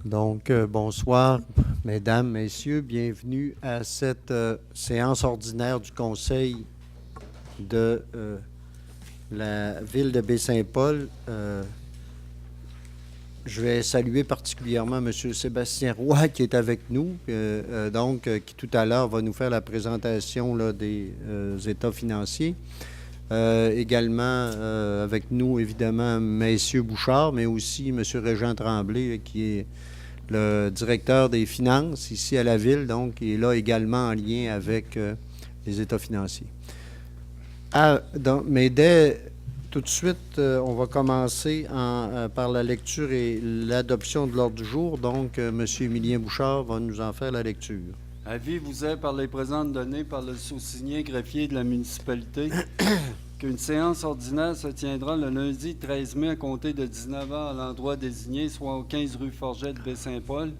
Donc, bonsoir, mesdames, messieurs. Bienvenue à cette séance ordinaire du Conseil de la ville de Baie-Saint-Paul. Je vais saluer particulièrement M. Sébastien Roy qui est avec nous, qui tout à l'heure va nous faire la présentation là, des états financiers. Également avec nous, évidemment, M. Bouchard, mais aussi M. Régent Tremblay, qui est le directeur des finances ici à la ville, donc il est là également en lien avec les états financiers. Mais dès tout de suite, on va commencer par la lecture et l'adoption de l'ordre du jour. Donc, M. Émilien Bouchard va nous en faire la lecture. Avis vous est par les présentes données par le sous-signé greffier de la municipalité qu'une séance ordinaire se tiendra le lundi 13 mai à compter de 19h à l'endroit désigné, soit au 15 rue Forget de Baie-Saint-Paul.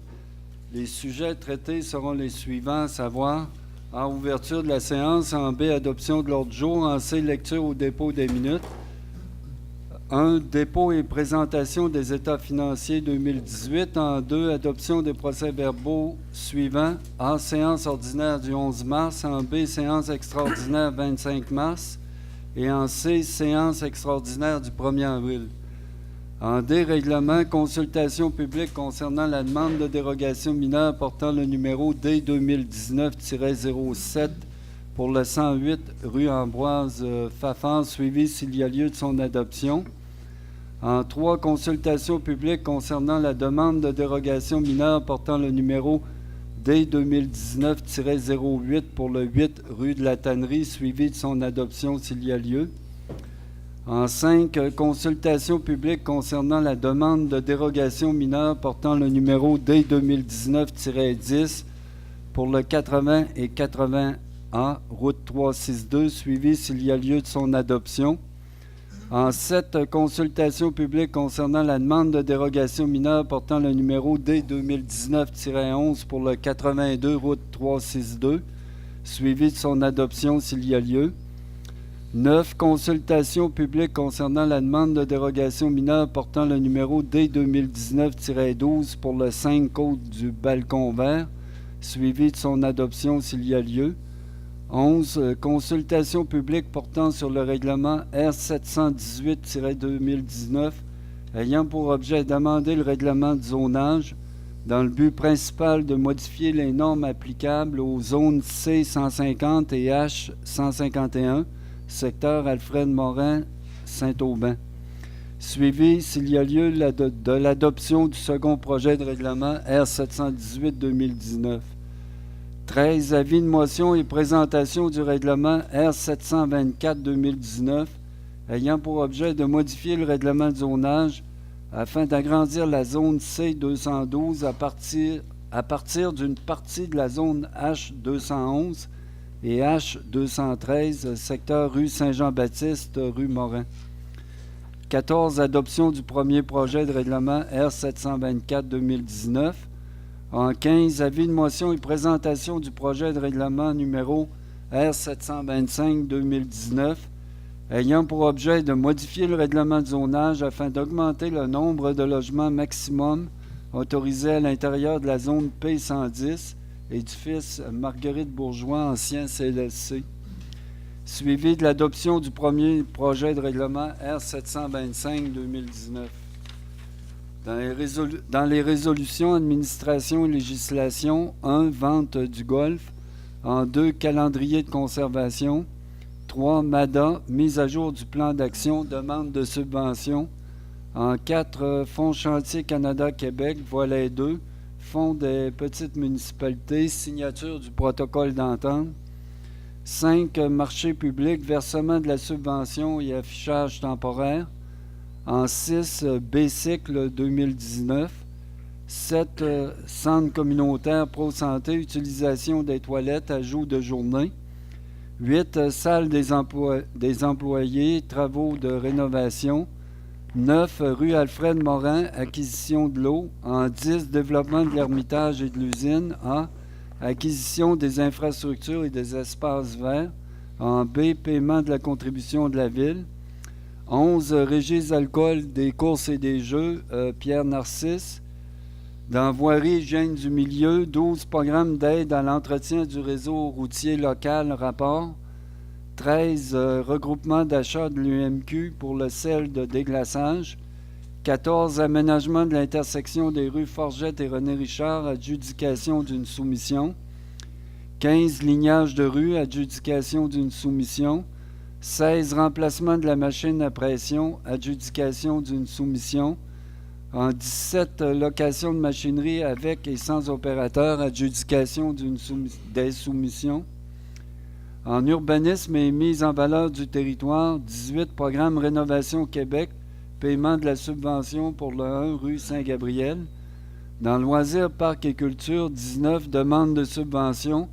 Les sujets traités seront les suivants, à savoir en ouverture de la séance, en B, adoption de l'ordre du jour, en C, lecture au dépôt des minutes. 1. Dépôt et présentation des états financiers 2018. En 2. Adoption des procès-verbaux suivants. A. Séance ordinaire du 11 mars. En B. Séance extraordinaire 25 mars. Et en C. Séance extraordinaire du 1er avril. En D. Règlement, consultation publique concernant la demande de dérogation mineure portant le numéro D 2019-07 pour le 108 rue Ambroise Fafard, suivi s'il y a lieu de son adoption. En 3, consultation publique concernant la demande de dérogation mineure portant le numéro D 2019-08 pour le 8 rue de la Tannerie, suivi de son adoption s'il y a lieu. En 5, consultation publique concernant la demande de dérogation mineure portant le numéro D 2019-10 pour le 80 et 80A, route 362, suivi s'il y a lieu de son adoption. En 7, consultation publique concernant la demande de dérogation mineure portant le numéro D 2019-11 pour le 82, route 362, suivi de son adoption s'il y a lieu. 9, consultation publique concernant la demande de dérogation mineure portant le numéro D 2019-12 pour le 5 côte du Balcon Vert, suivi de son adoption s'il y a lieu. 11. Consultation publique portant sur le règlement R718-2019 ayant pour objet d'amender le règlement de zonage dans le but principal de modifier les normes applicables aux zones C150 et H151, secteur Alfred-Morin, Saint-Aubin. Suivi, s'il y a lieu, de l'adoption du second projet de règlement R718-2019. 13. Avis de motion et présentation du règlement R724-2019 ayant pour objet de modifier le règlement de zonage afin d'agrandir la zone C212 à partir d'une partie de la zone H211 et H213, secteur rue Saint-Jean-Baptiste, rue Morin. 14. Adoption du premier projet de règlement R724-2019. En 15, avis de motion et présentation du projet de règlement numéro R725-2019 ayant pour objet de modifier le règlement de zonage afin d'augmenter le nombre de logements maximum autorisés à l'intérieur de la zone P110, édifice Marguerite Bourgeois, ancien CLSC. Suivi de l'adoption du premier projet de règlement R725-2019. Dans les résolutions administration et législation, 1. Vente du golf. En 2. Calendrier de conservation. 3. MADA, mise à jour du plan d'action, demande de subvention. En 4. Fonds Chantier Canada-Québec, volet 2. Fonds des petites municipalités, signature du protocole d'entente. 5. Marché public, versement de la subvention et affichage temporaire. En 6, B-Cycle 2019. 7, Centre communautaire Pro-Santé, utilisation des toilettes, ajout de journée. 8, Salle des employés, travaux de rénovation. 9, rue Alfred-Morin, acquisition de l'eau. En 10, développement de l'Ermitage et de l'usine. A, acquisition des infrastructures et des espaces verts. En B, paiement de la contribution de la ville. 11, Régis alcool des courses et des jeux, Pierre Narcisse. Dans voirie hygiène du milieu, 12 programmes d'aide à l'entretien du réseau routier local rapport, 13 regroupements d'achat de l'UMQ pour le sel de déglaçage, 14 aménagements de l'intersection des rues Forgette et René Richard, adjudication d'une soumission, 15 lignages de rue, adjudication d'une soumission, 16 remplacements de la machine à pression, adjudication d'une soumission, en 17 locations de machinerie avec et sans opérateur, adjudication des soumissions. En urbanisme et mise en valeur du territoire, 18 programmes Rénovation Québec, paiement de la subvention pour le 1 rue Saint-Gabriel. Dans loisirs, parcs et culture, 19 demandes de subvention,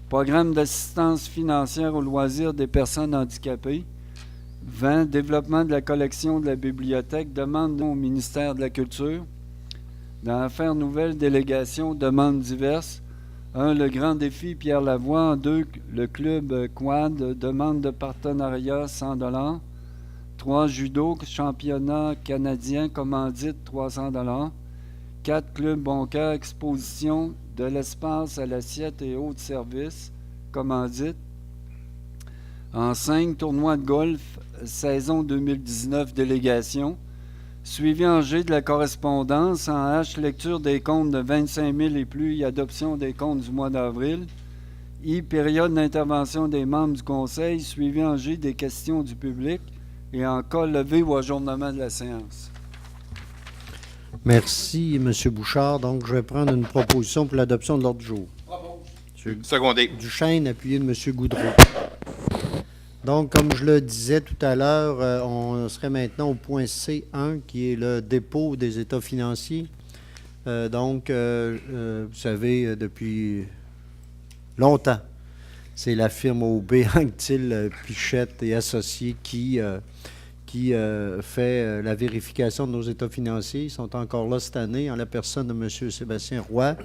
programme d'assistance financière aux loisirs des personnes handicapées. 20 développement de la collection de la bibliothèque, demande au ministère de la Culture. Dans Affaires nouvelles, délégation, demandes diverses. 1. Le grand défi Pierre Lavoie. 2. Le club quad, demande de partenariat 100 $. 3. Judo, championnat canadien, commandite 300 $. 4. Club Boncoeur, exposition de l'espace à l'assiette et autres services, commandite. En 5, tournoi de golf, saison 2019, délégation. Suivi en G de la correspondance. En H, lecture des comptes de 25 000 et plus et adoption des comptes du mois d'avril. I, période d'intervention des membres du Conseil. Suivi en G des questions du public. Et en K, levé ou ajournement de la séance. Merci, M. Bouchard. Donc, je vais prendre une proposition pour l'adoption de l'ordre du jour. Secondé. Duchesne, appuyé de M. Goudreau. Donc, comme je le disais tout à l'heure, on serait maintenant au point C1, qui est le dépôt des états financiers. Vous savez, depuis longtemps, c'est la firme OB, Anctil, Pichette et Associés qui fait la vérification de nos états financiers. Ils sont encore là cette année, en la personne de M. Sébastien Roy.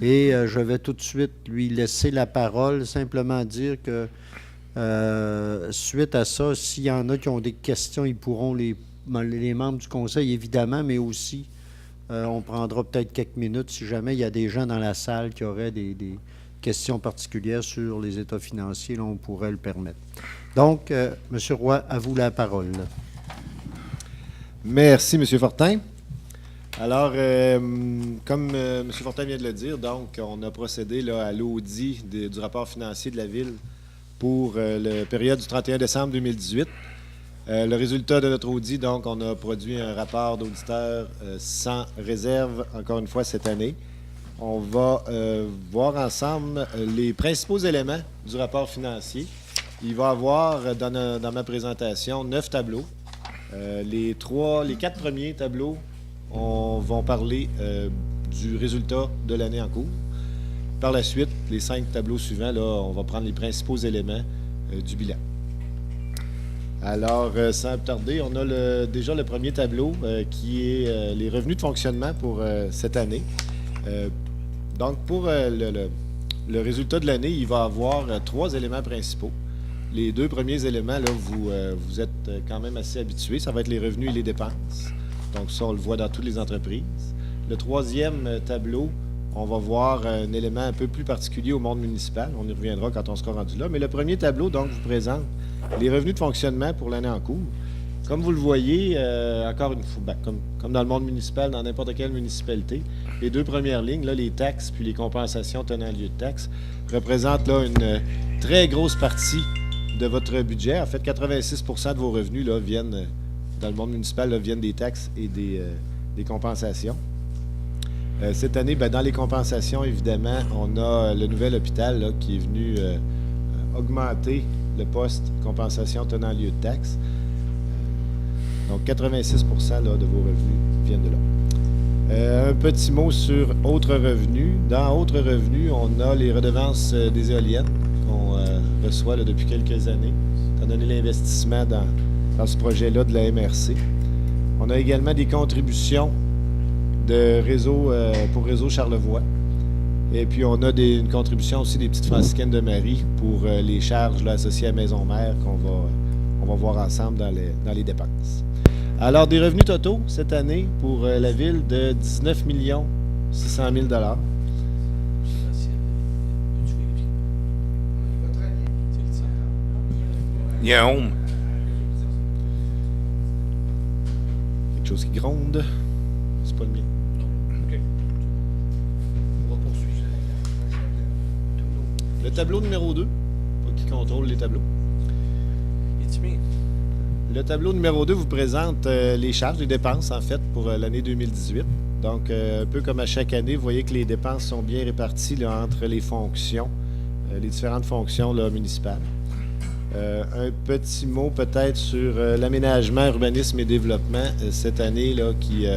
Et je vais tout de suite lui laisser la parole, simplement dire que suite à ça, s'il y en a qui ont des questions, ils pourront, les membres du conseil évidemment, mais aussi on prendra peut-être quelques minutes si jamais il y a des gens dans la salle qui auraient des questions particulières sur les états financiers, là, on pourrait le permettre. Donc, M. Roy, à vous la parole. Merci, M. Fortin. Alors, comme M. Fortin vient de le dire, donc, on a procédé là, à l'audit du rapport financier de la Ville pour la période du 31 décembre 2018. Le résultat de notre audit, donc, on a produit un rapport d'auditeur sans réserve, encore une fois, cette année. On va voir ensemble les principaux éléments du rapport financier. Il va y avoir, dans ma présentation, 9 tableaux. Les 4 premiers tableaux vont parler du résultat de l'année en cours. Par la suite, les 5 tableaux suivants, là, on va prendre les principaux éléments du bilan. Alors, sans tarder, on a déjà le premier tableau qui est les revenus de fonctionnement pour cette année. Donc, pour le résultat de l'année, il va avoir 3 éléments principaux. Les 2 premiers éléments, là, vous êtes quand même assez habitués. Ça va être les revenus et les dépenses. Donc, ça, on le voit dans toutes les entreprises. Le 3e tableau, on va voir un élément un peu plus particulier au monde municipal. On y reviendra quand on sera rendu là. Mais le premier tableau, donc, vous présente les revenus de fonctionnement pour l'année en cours. Comme vous le voyez, encore une fois, comme dans le monde municipal, dans n'importe quelle municipalité, les 2 premières lignes, là, les taxes puis les compensations tenant lieu de taxes, représentent là, une très grosse partie de votre budget. En fait, 86 % de vos revenus là, viennent, dans le monde municipal, là, viennent des taxes et des compensations. Cette année, dans les compensations, évidemment, on a le nouvel hôpital là, qui est venu augmenter le poste compensation tenant lieu de taxes. Donc, 86 % là, de vos revenus viennent de là. Un petit mot sur autres revenus. Dans autres revenus, on a les redevances des éoliennes qu'on reçoit là, depuis quelques années, étant donné l'investissement dans ce projet-là de la MRC. On a également des contributions de réseau pour Réseau Charlevoix. Et puis, on a une contribution aussi des petites franciscaines de Marie pour les charges là, associées à Maison-Mère qu'on va voir ensemble dans les dépenses. Alors, des revenus totaux cette année pour la Ville de 19 600 000 Il y a un home. Quelque chose qui gronde. C'est pas le mien. OK. On va poursuivre. Le tableau numéro 2, qui contrôle les tableaux. Es-tu bien? Le tableau numéro 2 vous présente les charges, les dépenses, en fait, pour l'année 2018. Donc, un peu comme à chaque année, vous voyez que les dépenses sont bien réparties là, entre les fonctions, les différentes fonctions là, municipales. Un petit mot peut-être sur l'aménagement, urbanisme et développement cette année là, qui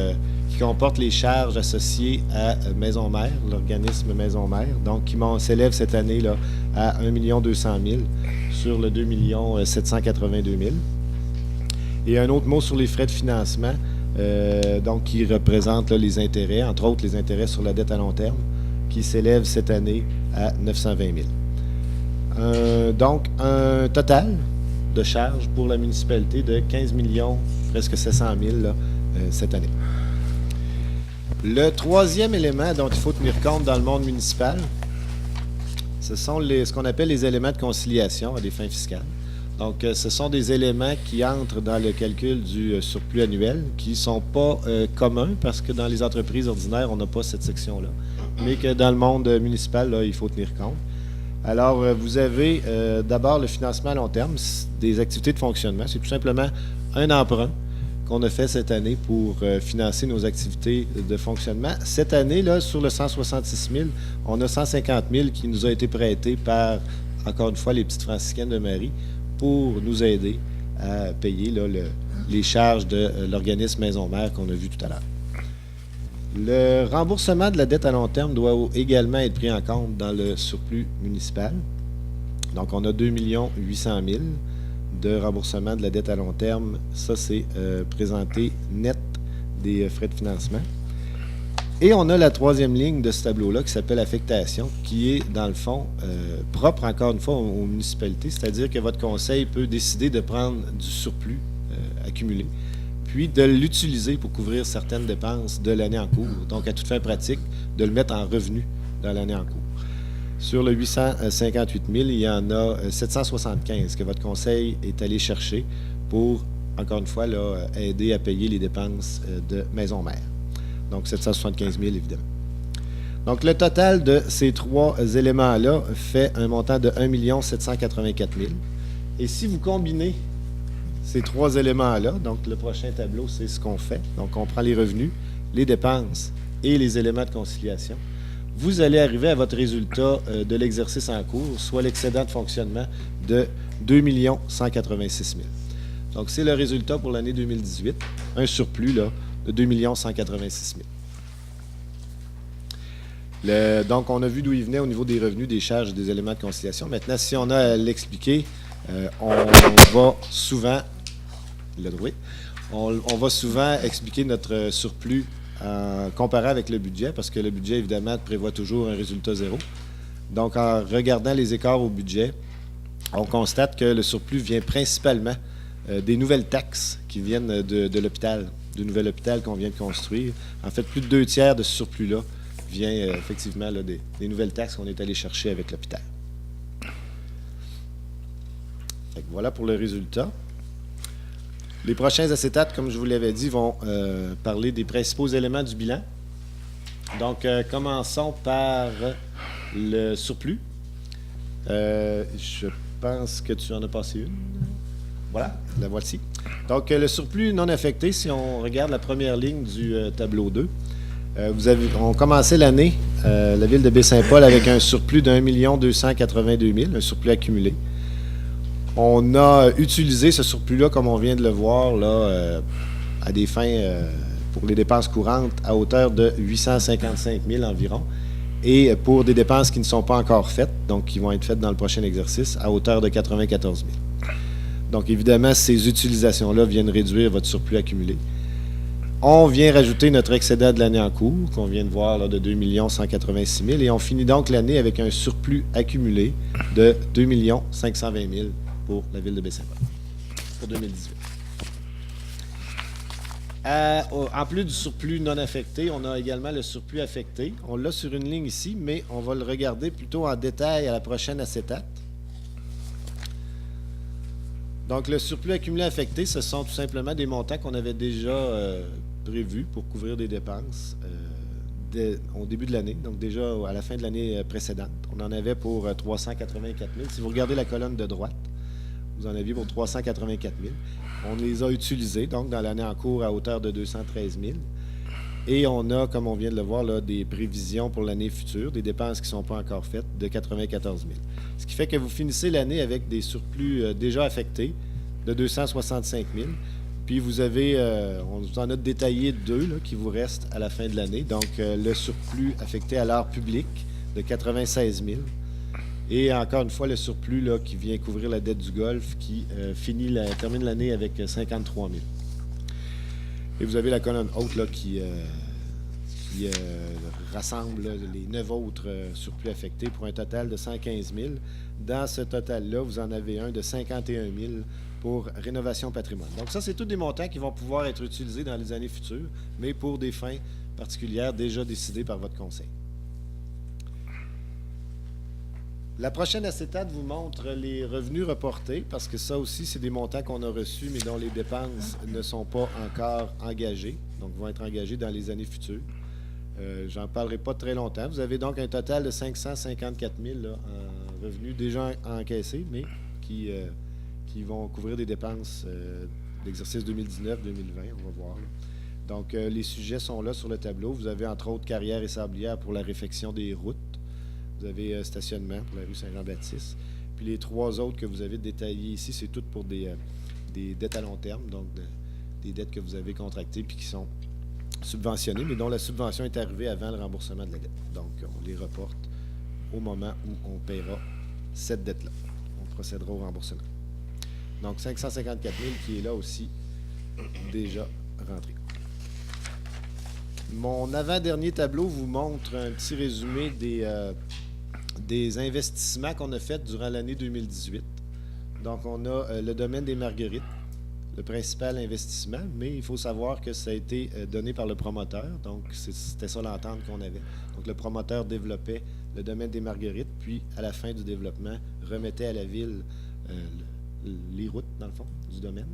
comporte les charges associées à Maison Mère, l'organisme Maison Mère, donc qui s'élève cette année là, à 1 200 000 sur le 2 782 000. Et un autre mot sur les frais de financement, donc qui représente là, les intérêts, entre autres les intérêts sur la dette à long terme, qui s'élève cette année à 920 000. Donc, un total de charges pour la municipalité de 15 millions, presque 700 000 là, cette année. Le troisième élément dont il faut tenir compte dans le monde municipal, ce sont ce qu'on appelle les éléments de conciliation à des fins fiscales. Donc, ce sont des éléments qui entrent dans le calcul du surplus annuel, qui ne sont pas communs parce que dans les entreprises ordinaires, on n'a pas cette section-là, mais que dans le monde municipal, là, il faut tenir compte. Alors, vous avez d'abord le financement à long terme, des activités de fonctionnement. C'est tout simplement un emprunt qu'on a fait cette année pour financer nos activités de fonctionnement. Cette année, là, sur le 166 000, on a 150 000 qui nous a été prêtés par, encore une fois, les Petites Franciscaines de Marie pour nous aider à payer là, les charges de l'organisme Maison Mère qu'on a vu tout à l'heure. Le remboursement de la dette à long terme doit également être pris en compte dans le surplus municipal. Donc, on a 2 800 000 de remboursement de la dette à long terme. Ça, c'est présenté net des frais de financement. Et on a la troisième ligne de ce tableau-là qui s'appelle affectation, qui est, dans le fond, propre, encore une fois, aux municipalités. C'est-à-dire que votre conseil peut décider de prendre du surplus accumulé, puis de l'utiliser pour couvrir certaines dépenses de l'année en cours. Donc, à toute fin pratique, de le mettre en revenu dans l'année en cours. Sur le 858 000, il y en a 775 que votre conseil est allé chercher pour, encore une fois, là, aider à payer les dépenses de Maison Mère. Donc, 775 000, évidemment. Donc, le total de ces trois éléments-là fait un montant de 1 784 000. Et si vous combinez ces trois éléments-là, donc le prochain tableau, c'est ce qu'on fait. Donc, on prend les revenus, les dépenses et les éléments de conciliation. Vous allez arriver à votre résultat de l'exercice en cours, soit l'excédent de fonctionnement de 2 186 000. Donc, c'est le résultat pour l'année 2018, un surplus là, de 2 186 000. Donc, on a vu d'où il venait au niveau des revenus, des charges et des éléments de conciliation. Maintenant, si on a à l'expliquer, on va souvent... On va souvent expliquer notre surplus comparé avec le budget, parce que le budget, évidemment, prévoit toujours un résultat zéro. Donc, en regardant les écarts au budget, on constate que le surplus vient principalement des nouvelles taxes qui viennent de l'hôpital, du nouvel hôpital qu'on vient de construire. En fait, plus de 2 tiers de ce surplus-là vient effectivement là, des nouvelles taxes qu'on est allé chercher avec l'hôpital. Voilà pour le résultat. Les prochains acétates, comme je vous l'avais dit, vont parler des principaux éléments du bilan. Donc, commençons par le surplus. Je pense que tu en as passé une. Voilà, la voici. Donc, le surplus non affecté, si on regarde la première ligne du tableau 2, on commençait l'année, la ville de Baie-Saint-Paul, avec un surplus de 1 282 000, un surplus accumulé. On a utilisé ce surplus-là, comme on vient de le voir, là, à des fins pour les dépenses courantes à hauteur de 855 000 environ, et pour des dépenses qui ne sont pas encore faites, donc qui vont être faites dans le prochain exercice, à hauteur de 94 000. Donc, évidemment, ces utilisations-là viennent réduire votre surplus accumulé. On vient rajouter notre excédent de l'année en cours, qu'on vient de voir là, de 2 186 000, et on finit donc l'année avec un surplus accumulé de 2 520 000 pour la ville de Baie-Saint-Paul, pour 2018. En plus du surplus non affecté, on a également le surplus affecté. On l'a sur une ligne ici, mais on va le regarder plutôt en détail à la prochaine acétate. Donc, le surplus accumulé affecté, ce sont tout simplement des montants qu'on avait déjà prévus pour couvrir des dépenses au début de l'année, donc déjà à la fin de l'année précédente. On en avait pour 384 000. Si vous regardez la colonne de droite, vous en aviez pour 384 000. On les a utilisés, donc, dans l'année en cours à hauteur de 213 000. Et on a, comme on vient de le voir, là, des prévisions pour l'année future, des dépenses qui ne sont pas encore faites, de 94 000. Ce qui fait que vous finissez l'année avec des surplus déjà affectés de 265 000. Puis vous avez, on vous en a détaillé 2 là, qui vous restent à la fin de l'année. Donc, le surplus affecté à l'art public de 96 000. Et encore une fois, le surplus là, qui vient couvrir la dette du Golfe qui termine l'année avec 53 000. Et vous avez la colonne haute là, qui rassemble là, les 9 autres surplus affectés pour un total de 115 000. Dans ce total-là, vous en avez un de 51 000 pour rénovation patrimoine. Donc ça, c'est tous des montants qui vont pouvoir être utilisés dans les années futures, mais pour des fins particulières déjà décidées par votre conseil. La prochaine acétate vous montre les revenus reportés, parce que ça aussi, c'est des montants qu'on a reçus, mais dont les dépenses ne sont pas encore engagées, donc vont être engagées dans les années futures. J'en parlerai pas très longtemps. Vous avez donc un total de 554 000 là, en revenus déjà encaissés, mais qui vont couvrir des dépenses d'exercice 2019-2020, on va voir. Là. Donc, les sujets sont là sur le tableau. Vous avez entre autres carrières et sablières pour la réfection des routes. Vous avez stationnement pour la rue Saint-Jean-Baptiste. Puis les 3 autres que vous avez détaillés ici, c'est toutes pour des dettes à long terme, donc des dettes que vous avez contractées puis qui sont subventionnées, mais dont la subvention est arrivée avant le remboursement de la dette. Donc, on les reporte au moment où on paiera cette dette-là. On procédera au remboursement. Donc, 554 000 qui est là aussi déjà rentré. Mon avant-dernier tableau vous montre un petit résumé des investissements qu'on a faits durant l'année 2018. Donc, on a le domaine des Marguerites, le principal investissement, mais il faut savoir que ça a été donné par le promoteur. Donc, c'était ça l'entente qu'on avait. Donc, le promoteur développait le domaine des Marguerites, puis, à la fin du développement, remettait à la ville les routes, dans le fond, du domaine.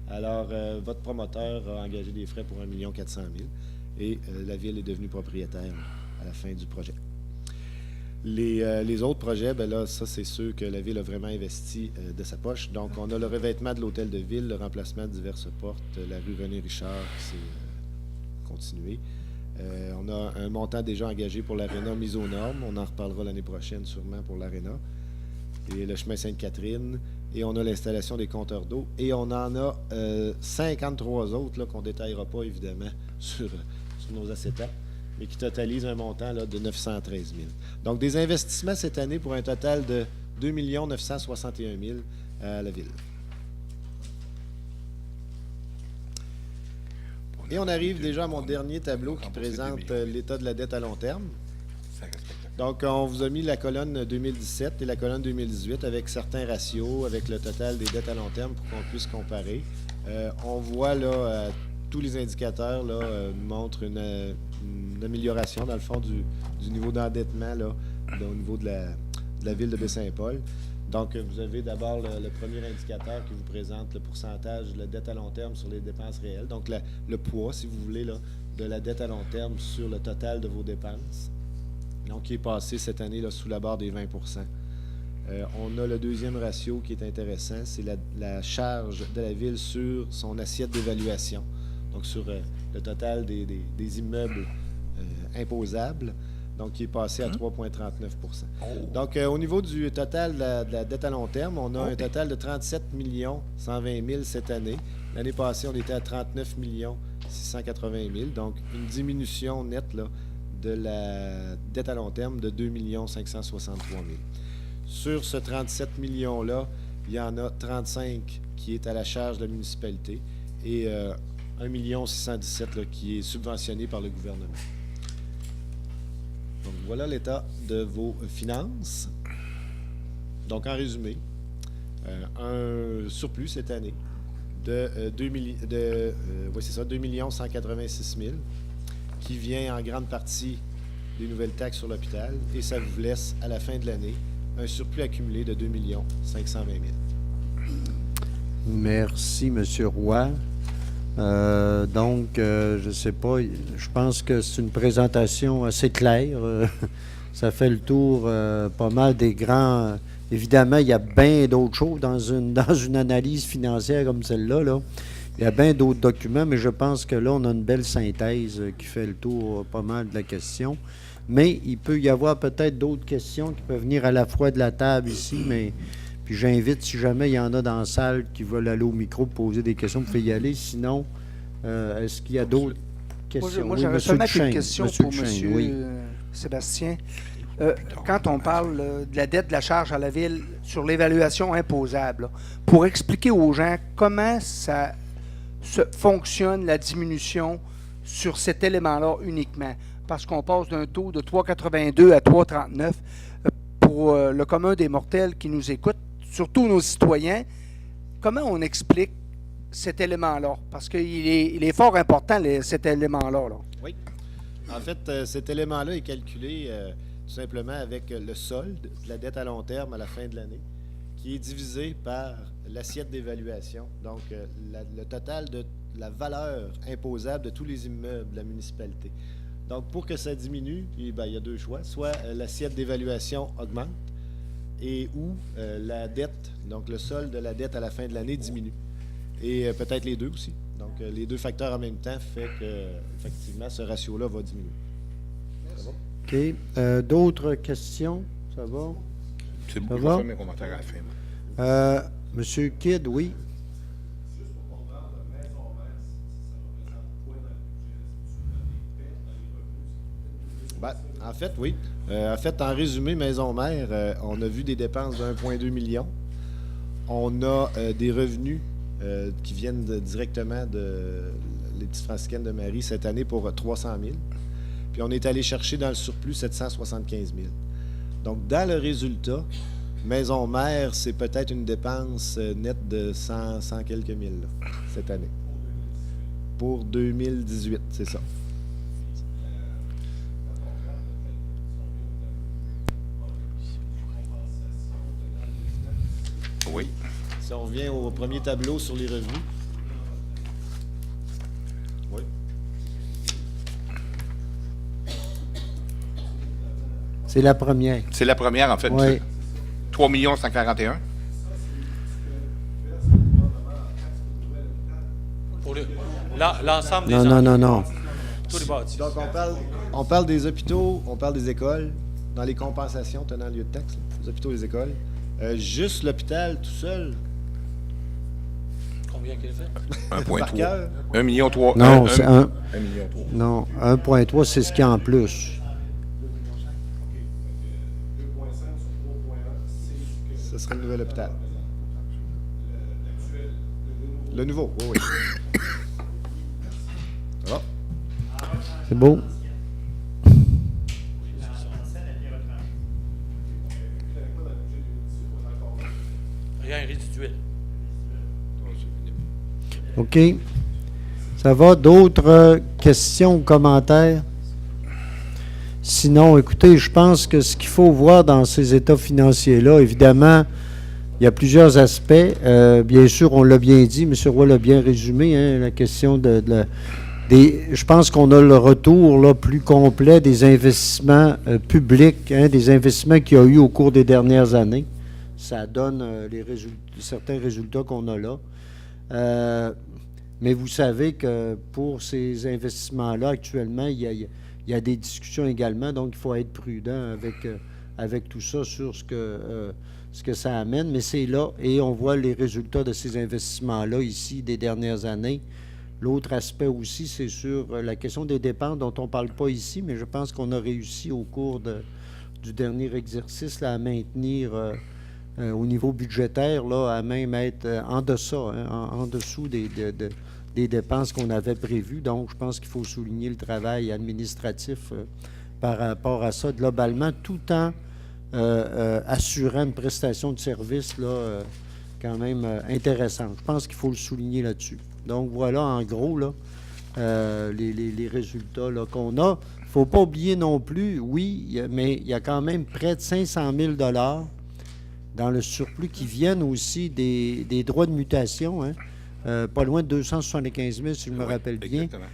Alors, votre promoteur a engagé des frais pour 1 400 000 et la ville est devenue propriétaire à la fin du projet. Les autres projets, bien là, ça, c'est ceux que la ville a vraiment investi de sa poche. Donc, on a le revêtement de l'hôtel de ville, le remplacement de diverses portes, la rue René-Richard qui s'est continuée. On a un montant déjà engagé pour l'aréna mise aux normes. On en reparlera l'année prochaine sûrement pour l'aréna. Et le chemin Sainte-Catherine. Et on a l'installation des compteurs d'eau. Et on en a 53 autres là, qu'on ne détaillera pas, évidemment, sur nos acétates, mais qui totalisent un montant là, de 913 000. Donc, des investissements cette année pour un total de 2 961 000 à la ville. Et on arrive déjà à mon dernier tableau qui présente l'état de la dette à long terme. Donc, on vous a mis la colonne 2017 et la colonne 2018 avec certains ratios, avec le total des dettes à long terme pour qu'on puisse comparer. On voit là, tous les indicateurs là, montrent une amélioration, dans le fond, du niveau d'endettement là, au niveau de la ville de Baie-Saint-Paul. Donc, vous avez d'abord le premier indicateur qui vous présente le pourcentage de la dette à long terme sur les dépenses réelles. Donc, le poids, si vous voulez, là, de la dette à long terme sur le total de vos dépenses. Donc, qui est passé cette année là, sous la barre des 20 on a le deuxième ratio qui est intéressant, c'est la charge de la ville sur son assiette d'évaluation, donc sur le total des immeubles imposables, donc qui est passé à 3,39 Donc, au niveau du total de la dette à long terme, on a un total de 37 120 000 cette année. L'année passée, on était à 39 680 000, donc une diminution nette là, de la dette à long terme de 2 563 000. Sur ce 37 millions-là, il y en a 35 qui est à la charge de la municipalité et 1 617 000 qui est subventionné par le gouvernement. Donc, voilà l'état de vos finances. Donc, en résumé, un surplus cette année de 2 186 000 qui vient en grande partie des nouvelles taxes sur l'hôpital et ça vous laisse à la fin de l'année un surplus accumulé de 2 520 000. Merci, M. Roy. Je ne sais pas, je pense que c'est une présentation assez claire. Ça fait le tour pas mal des grands... Évidemment, il y a bien d'autres choses dans une analyse financière comme celle-là. Là. Il y a bien d'autres documents, mais je pense que là, on a une belle synthèse qui fait le tour pas mal de la question. Mais il peut y avoir peut-être d'autres questions qui peuvent venir à la fois de la table ici, mais puis j'invite, si jamais il y en a dans la salle qui veulent aller au micro pour poser des questions, vous pouvez y aller. Sinon, est-ce qu'il y a d'autres questions? Moi, Oui, j'avais Monsieur seulement Duchesne, une question Monsieur pour Duchesne, M. oui. Sébastien. Quand on parle de la dette de la charge à la Ville sur l'évaluation imposable, là, pour expliquer aux gens comment ça fonctionne la diminution sur cet élément-là uniquement, parce qu'on passe d'un taux de 3,82 à 3,39 pour le commun des mortels qui nous écoutent, surtout nos citoyens, comment on explique cet élément-là? Parce qu'il est fort important, cet élément-là. Là. Oui. En fait, cet élément-là est calculé tout simplement avec le solde de la dette à long terme à la fin de l'année, qui est divisé par l'assiette d'évaluation. Donc, le total de la valeur imposable de tous les immeubles de la municipalité. Donc, pour que ça diminue, il y a deux choix. Soit l'assiette d'évaluation augmente et ou la dette, donc le solde de la dette à la fin de l'année diminue. Et peut-être les deux aussi. Donc, les deux facteurs en même temps fait que, effectivement, ce ratio-là va diminuer. Ça va? OK. D'autres questions? Ça va? C'est bon, Ça je va? vais faire mes commentaires à la fin. moi. Monsieur Kidd, oui. En fait, oui. En résumé, Maison Mère, on a vu des dépenses de 1,2 million. On a des revenus qui viennent directement de les petites franciscaines de Marie cette année pour 300 000. Puis on est allé chercher dans le surplus 775 000. Donc, dans le résultat, Maison Mère, c'est peut-être une dépense nette de 100 quelques mille là, cette année. Pour 2018, c'est ça. Oui. Si on revient au premier tableau sur les revenus. Oui. C'est la première. C'est la première, en fait. Oui. 3 141. Pour l'ensemble des Non. tous les bâtis. Donc, on parle des hôpitaux, on parle des écoles, dans les compensations tenant lieu de taxe, là, les hôpitaux et les écoles. Juste l'hôpital tout seul, Combien qu'il fait? par 1,3. cœur. 1,3 million. Non, c'est 1,3 un. million. Non, 1,3, c'est ce qu'il y a en plus. Ce serait le nouvel hôpital. Le nouveau, oui. Ça va? C'est beau? Rien résiduel. OK. Ça va? D'autres questions ou commentaires? Sinon, écoutez, je pense que ce qu'il faut voir dans ces états financiers-là, évidemment, il y a plusieurs aspects. Bien sûr, on l'a bien dit, M. Roy l'a bien résumé, hein, la question je pense qu'on a le retour là, plus complet des investissements publics, hein, des investissements qu'il y a eu au cours des dernières années. Ça donne certains résultats qu'on a là. Mais vous savez que pour ces investissements-là, actuellement, il y a des discussions également, donc il faut être prudent avec tout ça sur ce que ça amène. Mais c'est là, et on voit les résultats de ces investissements-là ici des dernières années. L'autre aspect aussi, c'est sur la question des dépenses dont on ne parle pas ici, mais je pense qu'on a réussi au cours du dernier exercice là, à maintenir au niveau budgétaire, là, à même être en deçà, hein, en dessous des dépenses qu'on avait prévues. Donc, je pense qu'il faut souligner le travail administratif par rapport à ça, globalement, tout en assurant une prestation de service là, quand même intéressante. Je pense qu'il faut le souligner là-dessus. Donc, voilà, en gros, là, les résultats là, qu'on a. Il ne faut pas oublier non plus, oui, mais il y a quand même près de 500 000 $ dans le surplus qui viennent aussi des droits de mutation, hein? Pas loin de 275 000, si je me rappelle bien. Exactement.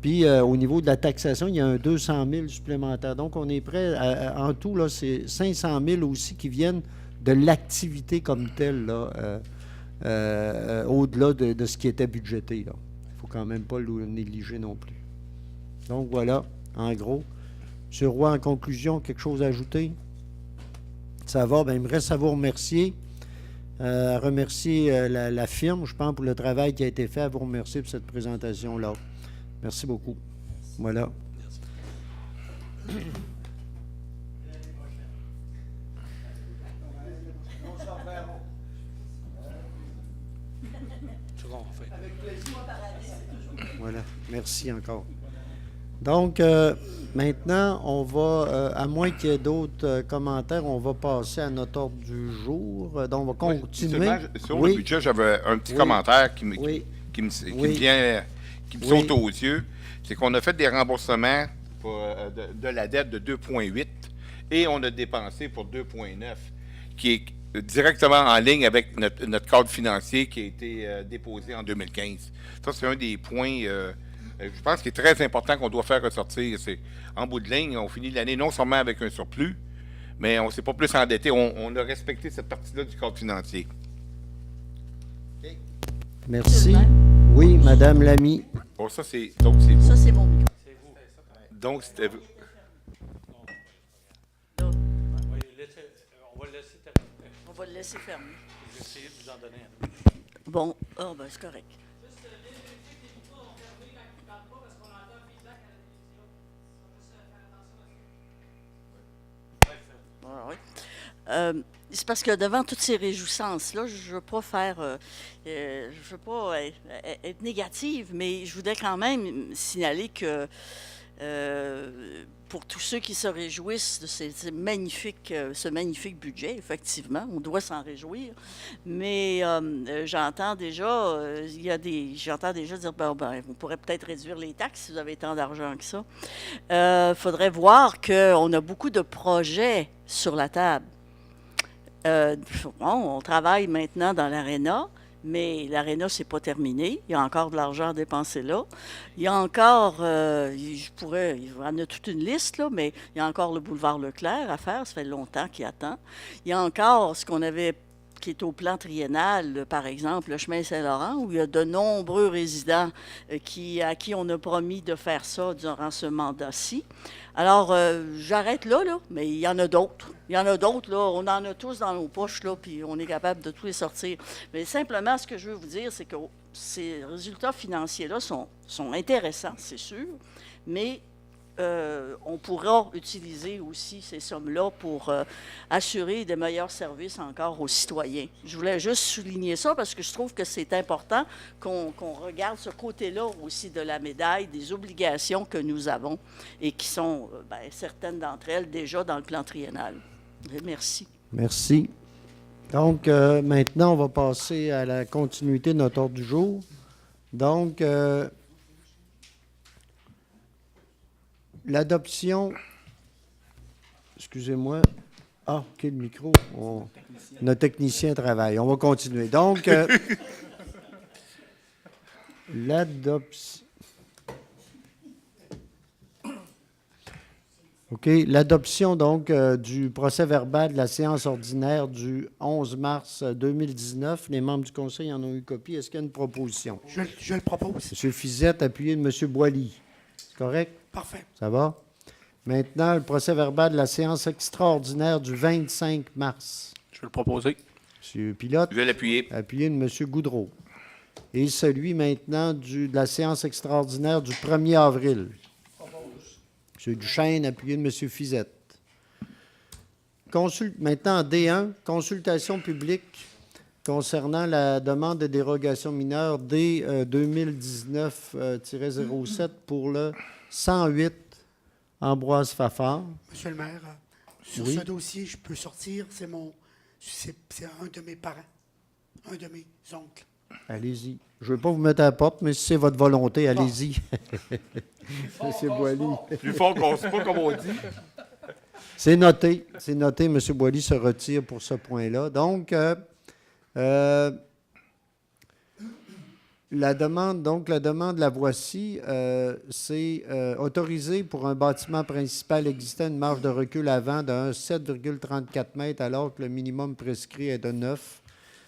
Puis, au niveau de la taxation, il y a un 200 000 supplémentaire. Donc, on est prêt, en tout, là, c'est 500 000 aussi qui viennent de l'activité comme telle, là, au-delà de ce qui était budgété. Il ne faut quand même pas le négliger non plus. Donc, voilà, en gros. M. Roy, en conclusion, quelque chose à ajouter? Ça va, bien, il me reste à vous remercier. Remercier la firme, je pense, pour le travail qui a été fait. À vous remercier pour cette présentation-là. Merci beaucoup. Voilà. C'est bon, on fait. Voilà. Merci encore. Donc, maintenant, on va, à moins qu'il y ait d'autres commentaires, on va passer à notre ordre du jour. Donc, on va continuer. Seulement, sur le budget, j'avais un petit commentaire qui me saute aux yeux. C'est qu'on a fait des remboursements de la dette de 2,8 et on a dépensé pour 2,9, qui est directement en ligne avec notre cadre financier qui a été déposé en 2015. Ça, c'est un des points, je pense, qui est très important qu'on doit faire ressortir. C'est, en bout de ligne, on finit l'année non seulement avec un surplus, mais on ne s'est pas plus endetté. On a respecté cette partie-là du cadre financier. Okay. Merci. Oui, Madame Lamy. Bon, ça, c'est vous. Ça, c'est mon micro. Donc, c'était vous. On va le laisser terminer. On va le laisser fermer. Je vais essayer de vous en donner un. Bon, ben, c'est correct. C'est parce que devant toutes ces réjouissances-là, je ne veux pas être négative, mais je voudrais quand même signaler que pour tous ceux qui se réjouissent de ce magnifique budget, effectivement, on doit s'en réjouir. Mais j'entends déjà dire on pourrait peut-être réduire les taxes si vous avez tant d'argent que ça. Il faudrait voir qu'on a beaucoup de projets sur la table. On travaille maintenant dans l'Arena, mais l'Arena, c'est pas terminé. Il y a encore de l'argent à dépenser là. Il y a encore, il y en a toute une liste, là, mais il y a encore le boulevard Leclerc à faire. Ça fait longtemps qu'il attend. Il y a encore ce qu'on avait, qui est au plan triennal, par exemple, le chemin Saint-Laurent, où il y a de nombreux résidents à qui on a promis de faire ça durant ce mandat-ci. Alors, j'arrête là, mais il y en a d'autres. Il y en a d'autres, là. On en a tous dans nos poches, là, puis on est capable de tous les sortir. Mais simplement, ce que je veux vous dire, c'est que ces résultats financiers-là sont intéressants, c'est sûr, mais on pourra utiliser aussi ces sommes-là pour assurer des meilleurs services encore aux citoyens. Je voulais juste souligner ça parce que je trouve que c'est important qu'on regarde ce côté-là aussi de la médaille, des obligations que nous avons et qui sont, certaines d'entre elles, déjà dans le plan triennal. Merci. Merci. Donc, maintenant, on va passer à la continuité de notre ordre du jour. Donc, l'adoption, excusez-moi, OK, le micro, notre technicien travaille, on va continuer. Donc, l'adoption donc du procès-verbal de la séance ordinaire du 11 mars 2019. Les membres du Conseil en ont eu copie. Est-ce qu'il y a une proposition? Je le propose. M. Fizette, appuyé de M. Boilly. C'est correct? Parfait. Ça va? Maintenant, procès-verbal de la séance extraordinaire du 25 mars. Je vais le proposer. M. Pilote. Je vais l'appuyer. Appuyé de M. Goudreau. Et celui maintenant de la séance extraordinaire du 1er avril. M. Duchesne, appuyé de M. Fizette. Maintenant, D1, consultation publique concernant la demande de dérogation mineure D 2019-07 pour le 108 Ambroise Fafard. Monsieur le maire, sur Oui. ce dossier, je peux sortir. C'est mon C'est un de mes parents, un de mes oncles. Allez-y. Je ne veux pas vous mettre à la porte, mais si c'est votre volonté, allez-y. M. Boily. Plus fort qu'on se pas, comme on dit. C'est noté. C'est noté. M. Boily se retire pour ce point-là. Donc, la demande, la voici. C'est autorisé pour un bâtiment principal existant une marge de recul avant de 7,34 mètres alors que le minimum prescrit est de 9.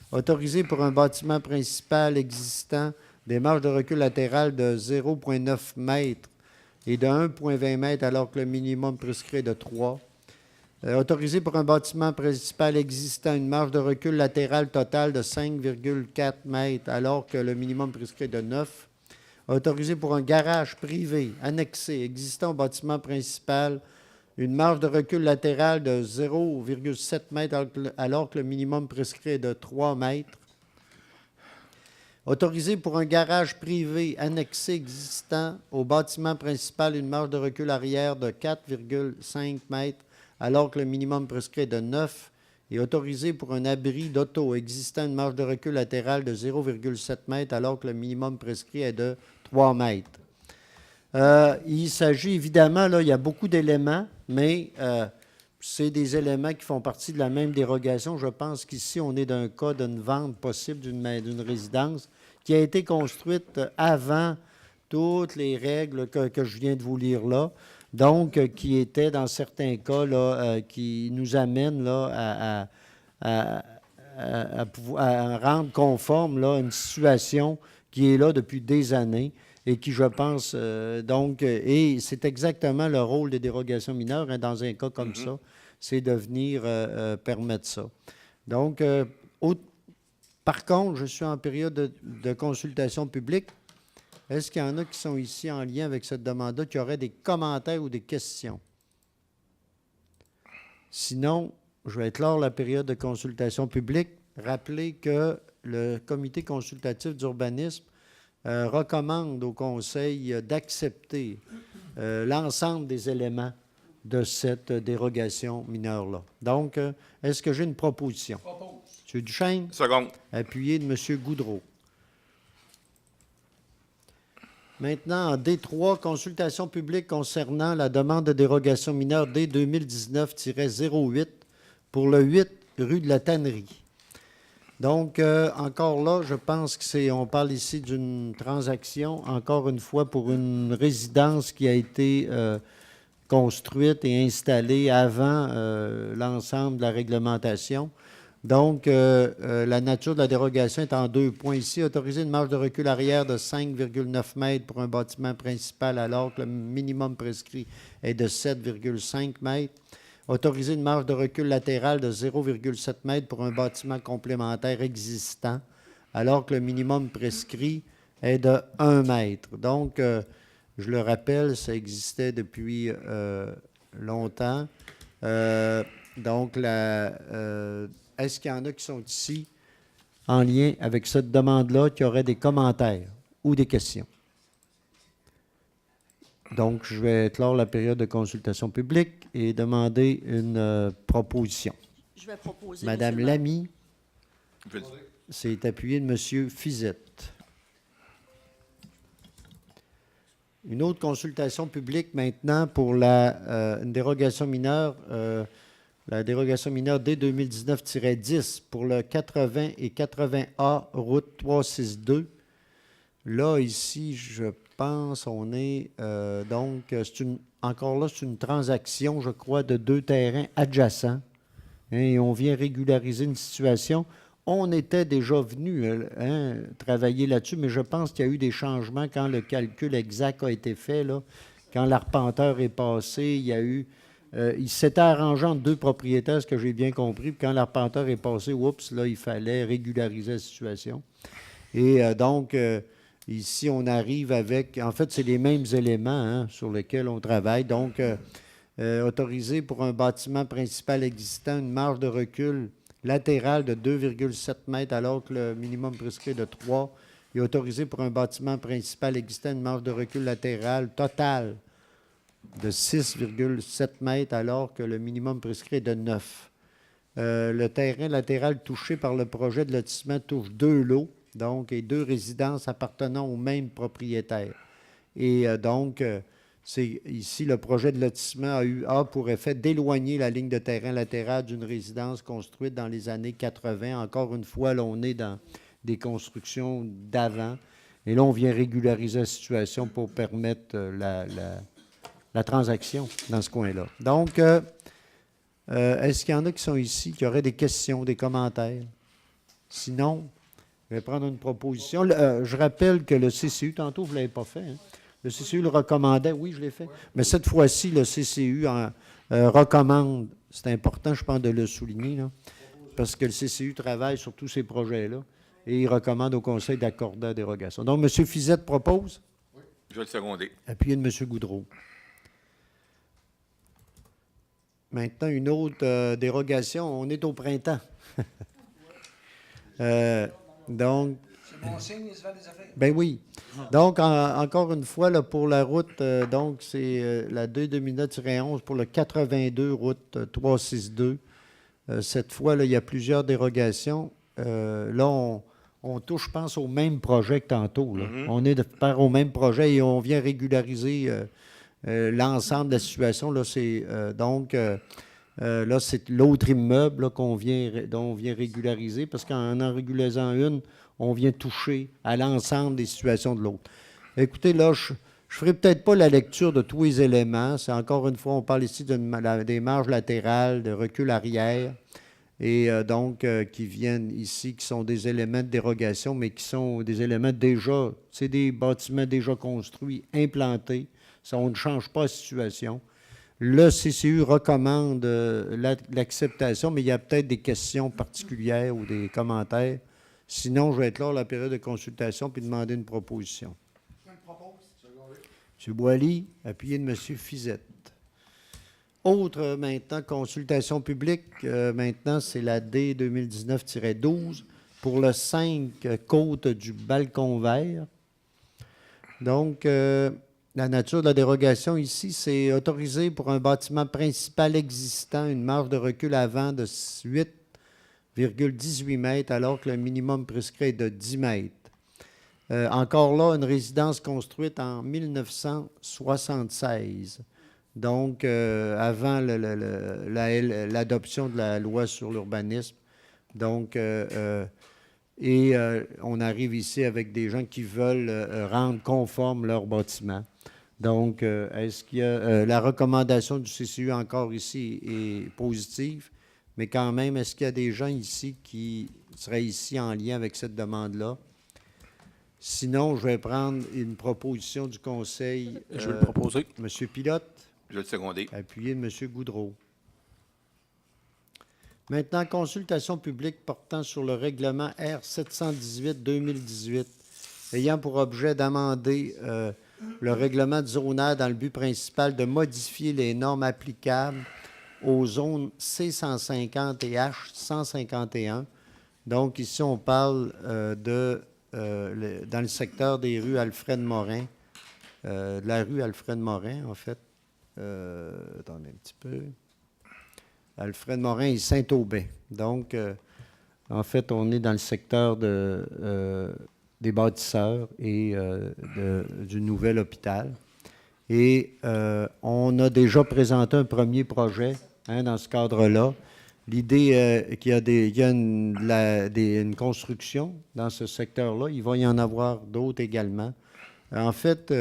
Autorisé pour un bâtiment principal existant des marges de recul latérales de 0,9 mètres et de 1,20 mètres alors que le minimum prescrit est de 3. Autorisé pour un bâtiment principal existant une marge de recul latérale totale de 5,4 mètres alors que le minimum prescrit est de 9. Autorisé pour un garage privé annexé existant au bâtiment principal une marge de recul latérale de 0,7 mètres alors que le minimum prescrit est de 3 mètres. Autorisé pour un garage privé annexé existant au bâtiment principal une marge de recul arrière de 4,5 mètres alors que le minimum prescrit est de 9. Et autorisé pour un abri d'auto existant une marge de recul latérale de 0,7 mètres alors que le minimum prescrit est de 3 mètres. Il s'agit évidemment, là, il y a beaucoup d'éléments, mais c'est des éléments qui font partie de la même dérogation. Je pense qu'ici, on est d'un cas d'une vente possible d'une résidence qui a été construite avant toutes les règles que je viens de vous lire là. Donc, qui était, dans certains cas, là, qui nous amène là, à rendre conforme là, une situation qui est là depuis des années et qui, je pense, et c'est exactement le rôle des dérogations mineures, hein, dans un cas comme ça, c'est de venir permettre ça. Donc, par contre, je suis en période de consultation publique. Est-ce qu'il y en a qui sont ici en lien avec cette demande-là, qui auraient des commentaires ou des questions? Sinon, je vais clore la période de consultation publique. Rappelez que le comité consultatif d'urbanisme recommande au Conseil d'accepter l'ensemble des éléments de cette dérogation mineure-là. Donc, est-ce que j'ai une proposition? M. Duchesne? Seconde. Appuyé de M. Goudreau. Maintenant, en D3, consultation publique concernant la demande de dérogation mineure D2019-08 pour le 8 rue de la Tannerie. Donc, encore là, je pense qu'on parle ici d'une transaction, encore une fois, pour une résidence qui a été construite et installée avant l'ensemble de la réglementation. Donc, la nature de la dérogation est en 2 points ici. Autoriser une marge de recul arrière de 5,9 mètres pour un bâtiment principal alors que le minimum prescrit est de 7,5 mètres. Autoriser une marge de recul latérale de 0,7 mètres pour un bâtiment complémentaire existant alors que le minimum prescrit est de 1 mètre. Donc, je le rappelle, ça existait depuis longtemps. Donc, est-ce qu'il y en a qui sont ici en lien avec cette demande-là, qui auraient des commentaires ou des questions? Donc, je vais clore la période de consultation publique et demander une proposition. Je vais proposer. Madame monsieur Lamy, c'est appuyé de Monsieur Fizette. Une autre consultation publique maintenant pour une dérogation mineure, la dérogation mineure D2019-10 pour le 80 et 80A route 362. Là, ici, je pense, on est donc, encore là, c'est une transaction, je crois, de 2 terrains adjacents. Hein, et on vient régulariser une situation. On était déjà venu travailler là-dessus, mais je pense qu'il y a eu des changements quand le calcul exact a été fait. Là, quand l'arpenteur est passé, il y a eu... il s'était arrangé entre 2 propriétaires, ce que j'ai bien compris. Puis quand l'arpenteur est passé, oups, là, il fallait régulariser la situation. Et donc... ici, on arrive avec... En fait, c'est les mêmes éléments sur lesquels on travaille. Donc, autorisé pour un bâtiment principal existant une marge de recul latérale de 2,7 mètres alors que le minimum prescrit est de 3 et autorisé pour un bâtiment principal existant une marge de recul latérale totale de 6,7 mètres alors que le minimum prescrit est de 9. Le terrain latéral touché par le projet de lotissement touche 2 lots, donc, et 2 résidences appartenant au même propriétaire. Et donc, c'est ici, le projet de lotissement a pour effet d'éloigner la ligne de terrain latérale d'une résidence construite dans les années 80. Encore une fois, là, on est dans des constructions d'avant. Et là, on vient régulariser la situation pour permettre la transaction dans ce coin-là. Donc, est-ce qu'il y en a qui sont ici, qui auraient des questions, des commentaires? Sinon, je vais prendre une proposition. Je rappelle que le CCU, tantôt, vous ne l'avez pas fait, hein? Le CCU le recommandait, oui, je l'ai fait. Mais cette fois-ci, le CCU recommande, c'est important, je pense, de le souligner, là, parce que le CCU travaille sur tous ces projets-là et il recommande au Conseil d'accorder la dérogation. Donc, M. Fizette propose. Oui. Je vais le seconder. Appuyé de M. Goudreau. Maintenant, une autre dérogation. On est au printemps. Donc, C'est bon signe, il se fait des affaires. ben oui. Donc, encore une fois, là, pour la route, donc c'est la 2-11 pour le 82, route 362. Cette fois, là, il y a plusieurs dérogations. Là, on touche, je pense, au même projet que tantôt. Là. On est de part au même projet et on vient régulariser l'ensemble de la situation. Là, c'est là, c'est l'autre immeuble là, dont on vient régulariser, parce qu'en régularisant une, on vient toucher à l'ensemble des situations de l'autre. Écoutez, là, je ne ferai peut-être pas la lecture de tous les éléments. C'est encore une fois, on parle ici des marges latérales, de recul arrière, et qui viennent ici, qui sont des éléments de dérogation, mais qui sont des éléments déjà, c'est des bâtiments déjà construits, implantés. Ça, on ne change pas la situation. Le CCU recommande l'acceptation, mais il y a peut-être des questions particulières ou des commentaires. Sinon, je vais être là à la période de consultation puis demander une proposition. M. Boily, appuyé de M. Fizette. Autre, maintenant, consultation publique. Maintenant, c'est la D 2019-12 pour le 5 côte du Balcon Vert. Donc, la nature de la dérogation ici, c'est autorisé pour un bâtiment principal existant une marge de recul avant de 8,18 mètres, alors que le minimum prescrit est de 10 mètres. Encore là, une résidence construite en 1976, donc avant l'adoption de la loi sur l'urbanisme. Donc, on arrive ici avec des gens qui veulent rendre conforme leur bâtiment. Donc, est-ce qu'il y a la recommandation du CCU encore ici est positive, mais quand même, est-ce qu'il y a des gens ici qui seraient ici en lien avec cette demande-là? Sinon, je vais prendre une proposition du Conseil. Je vais le proposer. M. Pilote. Je vais le seconder. Appuyé de M. Goudreau. Maintenant, consultation publique portant sur le règlement R 718-2018, ayant pour objet d'amender le règlement de zonage dans le but principal de modifier les normes applicables aux zones C150 et H151. Donc, ici, on parle dans le secteur des rues Alfred-Morin, de la rue Alfred-Morin, en fait. Attendez un petit peu. Alfred-Morin et Saint-Aubin. Donc, en fait, on est dans le secteur des bâtisseurs et du nouvel hôpital. Et on a déjà présenté un premier projet dans ce cadre-là. L'idée qu'il y a une construction dans ce secteur-là. Il va y en avoir d'autres également. En fait,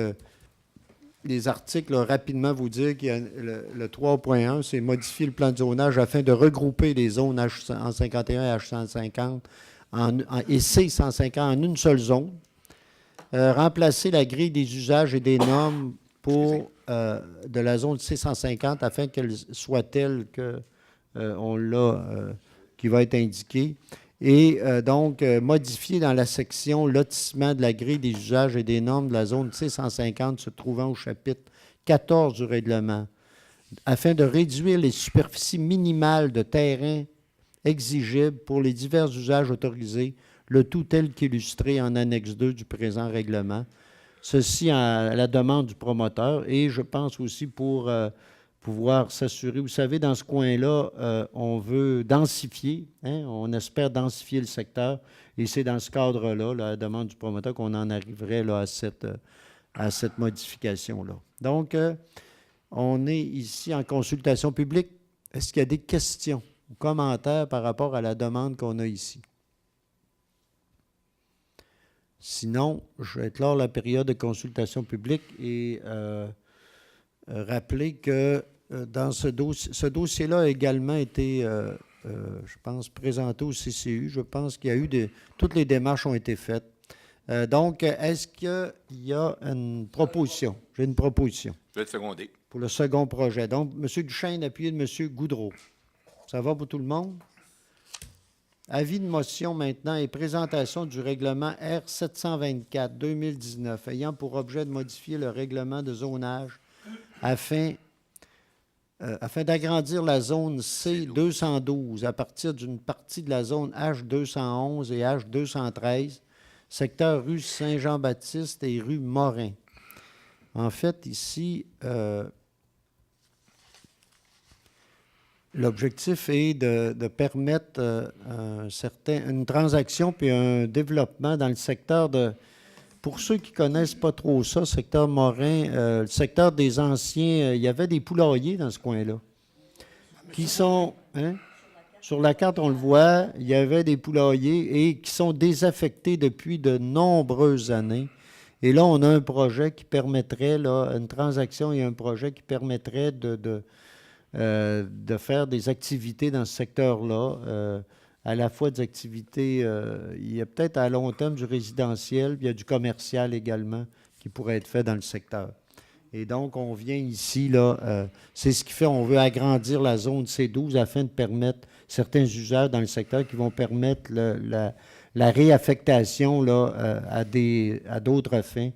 les articles, là, rapidement vous dire qu'il y a le 3.1, c'est modifier le plan de zonage afin de regrouper les zones H151 et H150 et C150 en une seule zone. Remplacer la grille des usages et des normes de la zone C150 afin qu'elle soit telle que qui va être indiquée. Et modifier dans la section lotissement de la grille des usages et des normes de la zone C150 se trouvant au chapitre 14 du règlement, afin de réduire les superficies minimales de terrain exigibles pour les divers usages autorisés, le tout tel qu'illustré en annexe 2 du présent règlement. Ceci à la demande du promoteur et je pense aussi pour pouvoir s'assurer. Vous savez, dans ce coin-là, on veut densifier, hein, on espère densifier le secteur, et c'est dans ce cadre-là, là, à la demande du promoteur, qu'on en arriverait là, à cette modification-là. Donc, on est ici en consultation publique. Est-ce qu'il y a des questions ou commentaires par rapport à la demande qu'on a ici? Sinon, je vais clore la période de consultation publique et rappeler que dans ce dossier-là a également été, je pense, présenté au CCU. Je pense qu'il y a eu toutes les démarches ont été faites. Donc, est-ce qu'il y a une proposition? J'ai une proposition. Je vais te seconder. Pour le second projet. Donc, M. Duchesne, appuyé de M. Goudreau. Ça va pour tout le monde? Avis de motion maintenant et présentation du règlement R724-2019 ayant pour objet de modifier le règlement de zonage afin d'agrandir la zone C212 à partir d'une partie de la zone H211 et H213, secteur rue Saint-Jean-Baptiste et rue Morin. En fait, ici, l'objectif est de permettre une transaction puis un développement dans le secteur de... Pour ceux qui ne connaissent pas trop ça, secteur Morin, le secteur des anciens, il y avait des poulaillers dans ce coin-là, qui sont... Hein, sur la carte, on le voit, il y avait des poulaillers et qui sont désaffectés depuis de nombreuses années. Et là, on a un projet qui permettrait, là, une transaction et un projet qui permettrait de faire des activités dans ce secteur-là, à la fois des activités, il y a peut-être à long terme du résidentiel, puis il y a du commercial également qui pourrait être fait dans le secteur. Et donc, on vient ici, là, c'est ce qui fait, on veut agrandir la zone C12 afin de permettre certains usages dans le secteur qui vont permettre la réaffectation là, à d'autres fins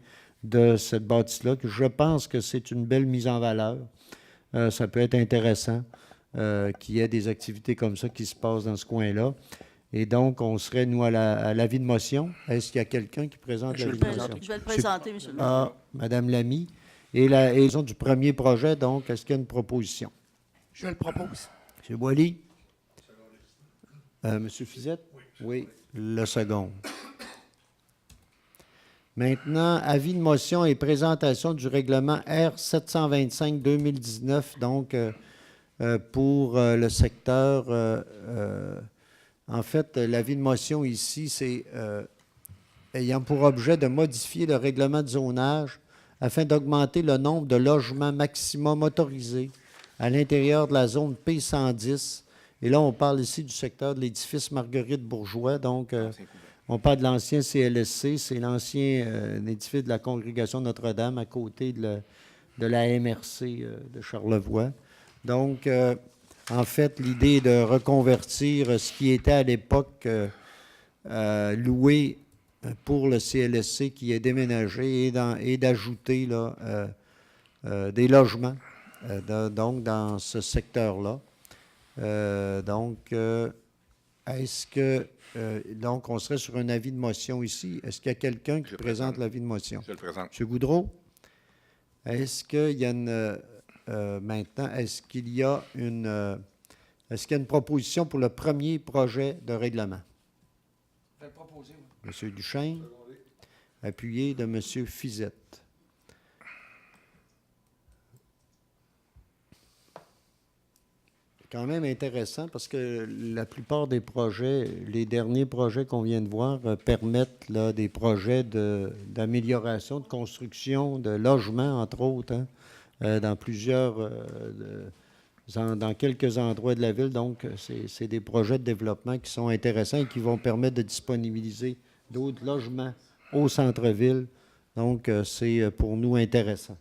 de cette bâtisse-là, que je pense que c'est une belle mise en valeur. Ça peut être intéressant qu'il y ait des activités comme ça qui se passent dans ce coin-là. Et donc, on serait, nous, à l'avis de motion. Est-ce qu'il y a quelqu'un qui présente l'avis de motion? Je vais le présenter, M. le maire. Ah, Mme Lamy. Et la raison du premier projet, donc, est-ce qu'il y a une proposition? Je le propose. M. Boily? M. Fizette? Oui, le second. Maintenant, avis de motion et présentation du règlement R725-2019, donc pour le secteur. En fait, l'avis de motion ici, c'est ayant pour objet de modifier le règlement de zonage afin d'augmenter le nombre de logements maximum autorisés à l'intérieur de la zone P110. Et là, on parle ici du secteur de l'édifice Marguerite-Bourgeois, donc... on parle de l'ancien CLSC, c'est l'ancien édifice de la Congrégation Notre-Dame à côté de la MRC de Charlevoix. Donc, en fait, l'idée est de reconvertir ce qui était à l'époque loué pour le CLSC qui est déménagé et d'ajouter là, des logements donc dans ce secteur-là. Est-ce que... donc, on serait sur un avis de motion ici. Est-ce qu'il y a quelqu'un qui présente l'avis de motion? Je le présente. M. Goudreau? Est-ce qu'il y a maintenant, est-ce qu'il y a une proposition pour le premier projet de règlement? Je vais le proposer, oui. M. Duchesne, appuyé de M. Fizette. Quand même intéressant parce que la plupart des projets, les derniers projets qu'on vient de voir, permettent là, des projets d'amélioration, de construction, de logement, entre autres, hein, dans dans quelques endroits de la ville. Donc, c'est des projets de développement qui sont intéressants et qui vont permettre de disponibiliser d'autres logements au centre-ville. Donc, c'est pour nous intéressant.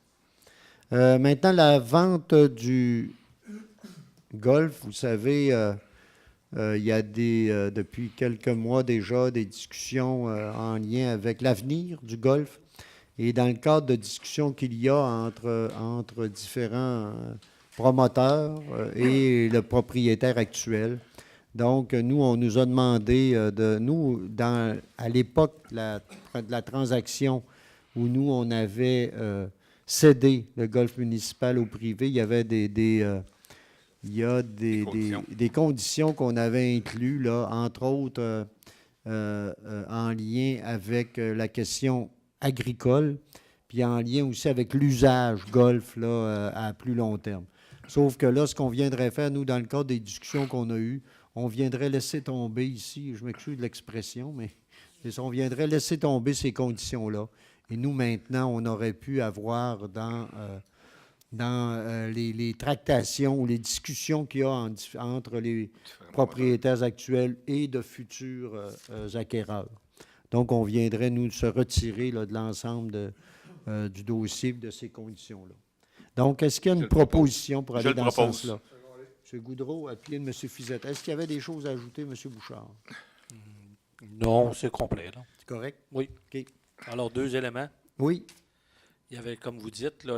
Maintenant, la vente du golf, vous savez, il y a depuis quelques mois déjà des discussions en lien avec l'avenir du golf. Et dans le cadre de discussions qu'il y a entre différents promoteurs et le propriétaire actuel. Donc, nous, on nous a demandé à l'époque de la transaction où nous, on avait céder le golf municipal au privé, il y avait des conditions qu'on avait incluses, là, entre autres en lien avec la question agricole, puis en lien aussi avec l'usage golf là, à plus long terme. Sauf que là, ce qu'on viendrait faire, nous, dans le cadre des discussions qu'on a eues, on viendrait laisser tomber ici, je m'excuse de l'expression, mais on viendrait laisser tomber ces conditions-là. Et nous, maintenant, on aurait pu avoir dans les tractations ou les discussions qu'il y a entre les propriétaires actuels et de futurs acquéreurs. Donc, on viendrait nous se retirer là, de l'ensemble du dossier de ces conditions-là. Donc, est-ce qu'il y a une proposition pour aller dans ce sens-là? M. Goudreau, appuyé de M. Fizette. Est-ce qu'il y avait des choses à ajouter, M. Bouchard? Non, c'est complet. Là. C'est correct? Oui. OK. Alors, 2 éléments. Oui. Il y avait, comme vous dites, là,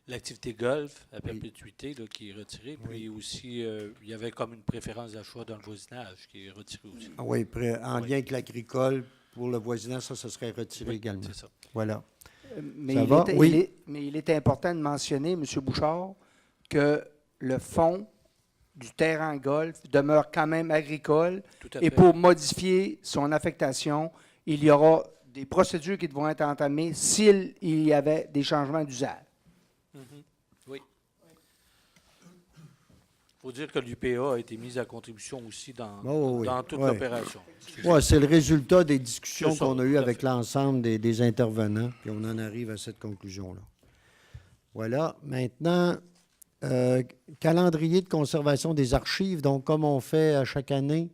l'activité golf à perpétuité là, qui est retirée. Puis aussi, il y avait comme une préférence d'achat dans le voisinage qui est retirée aussi. Ah oui, en lien avec l'agricole, pour le voisinage, ça serait retiré également. C'est ça. Voilà. Mais Ça va? Oui. mais il est important de mentionner, M. Bouchard, que le fonds du terrain golf demeure quand même agricole. Tout à Et fait. pour modifier son affectation, il y aura des procédures qui devront être entamées s'il y avait des changements d'usage. Oui. Il faut dire que l'UPA a été mise à contribution aussi dans toute l'opération. Oui, c'est le résultat des discussions C'est ça, qu'on a eues tout à avec fait. l'ensemble des intervenants, puis on en arrive à cette conclusion-là. Voilà. Maintenant, calendrier de conservation des archives. Donc, comme on fait à chaque année,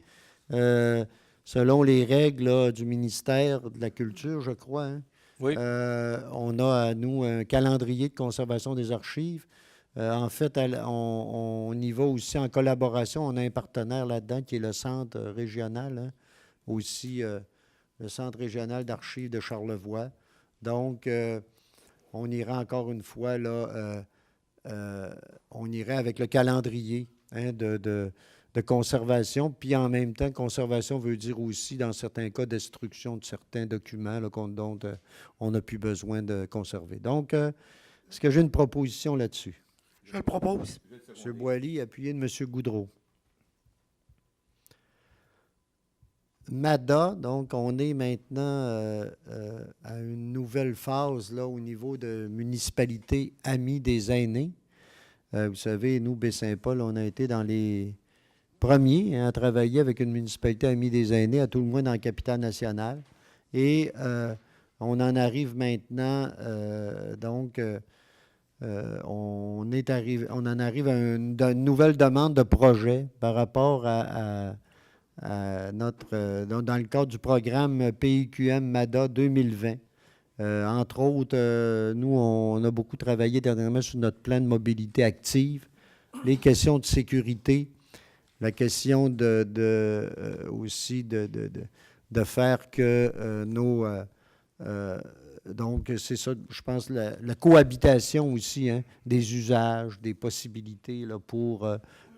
selon les règles là, du ministère de la Culture, je crois, hein, Oui. on a à nous un calendrier de conservation des archives. En fait, on y va aussi en collaboration. On a un partenaire là-dedans qui est le Centre régional, hein, aussi le Centre régional d'archives de Charlevoix. Donc, on ira encore une fois, là, on irait avec le calendrier hein, de conservation. Puis en même temps, conservation veut dire aussi, dans certains cas, destruction de certains documents là, dont on n'a plus besoin de conserver. Donc, est-ce que j'ai une proposition là-dessus? Je le propose. M. Boily, appuyé de M. Goudreau. MADA, donc on est maintenant à une nouvelle phase là, au niveau de municipalité Amis des aînés. Vous savez, nous, Baie-Saint-Paul, on a été dans les premiers hein, à travailler avec une municipalité Amis des aînés, à tout le moins dans la capitale nationale. Et on en arrive maintenant, on en arrive à une nouvelle demande de projet par rapport à notre, dans le cadre du programme PIQM MADA 2020. Entre autres, nous, on a beaucoup travaillé dernièrement sur notre plan de mobilité active, les questions de sécurité, la question aussi de faire que nos... donc, c'est ça, je pense, la cohabitation aussi, hein, des usages, des possibilités là, pour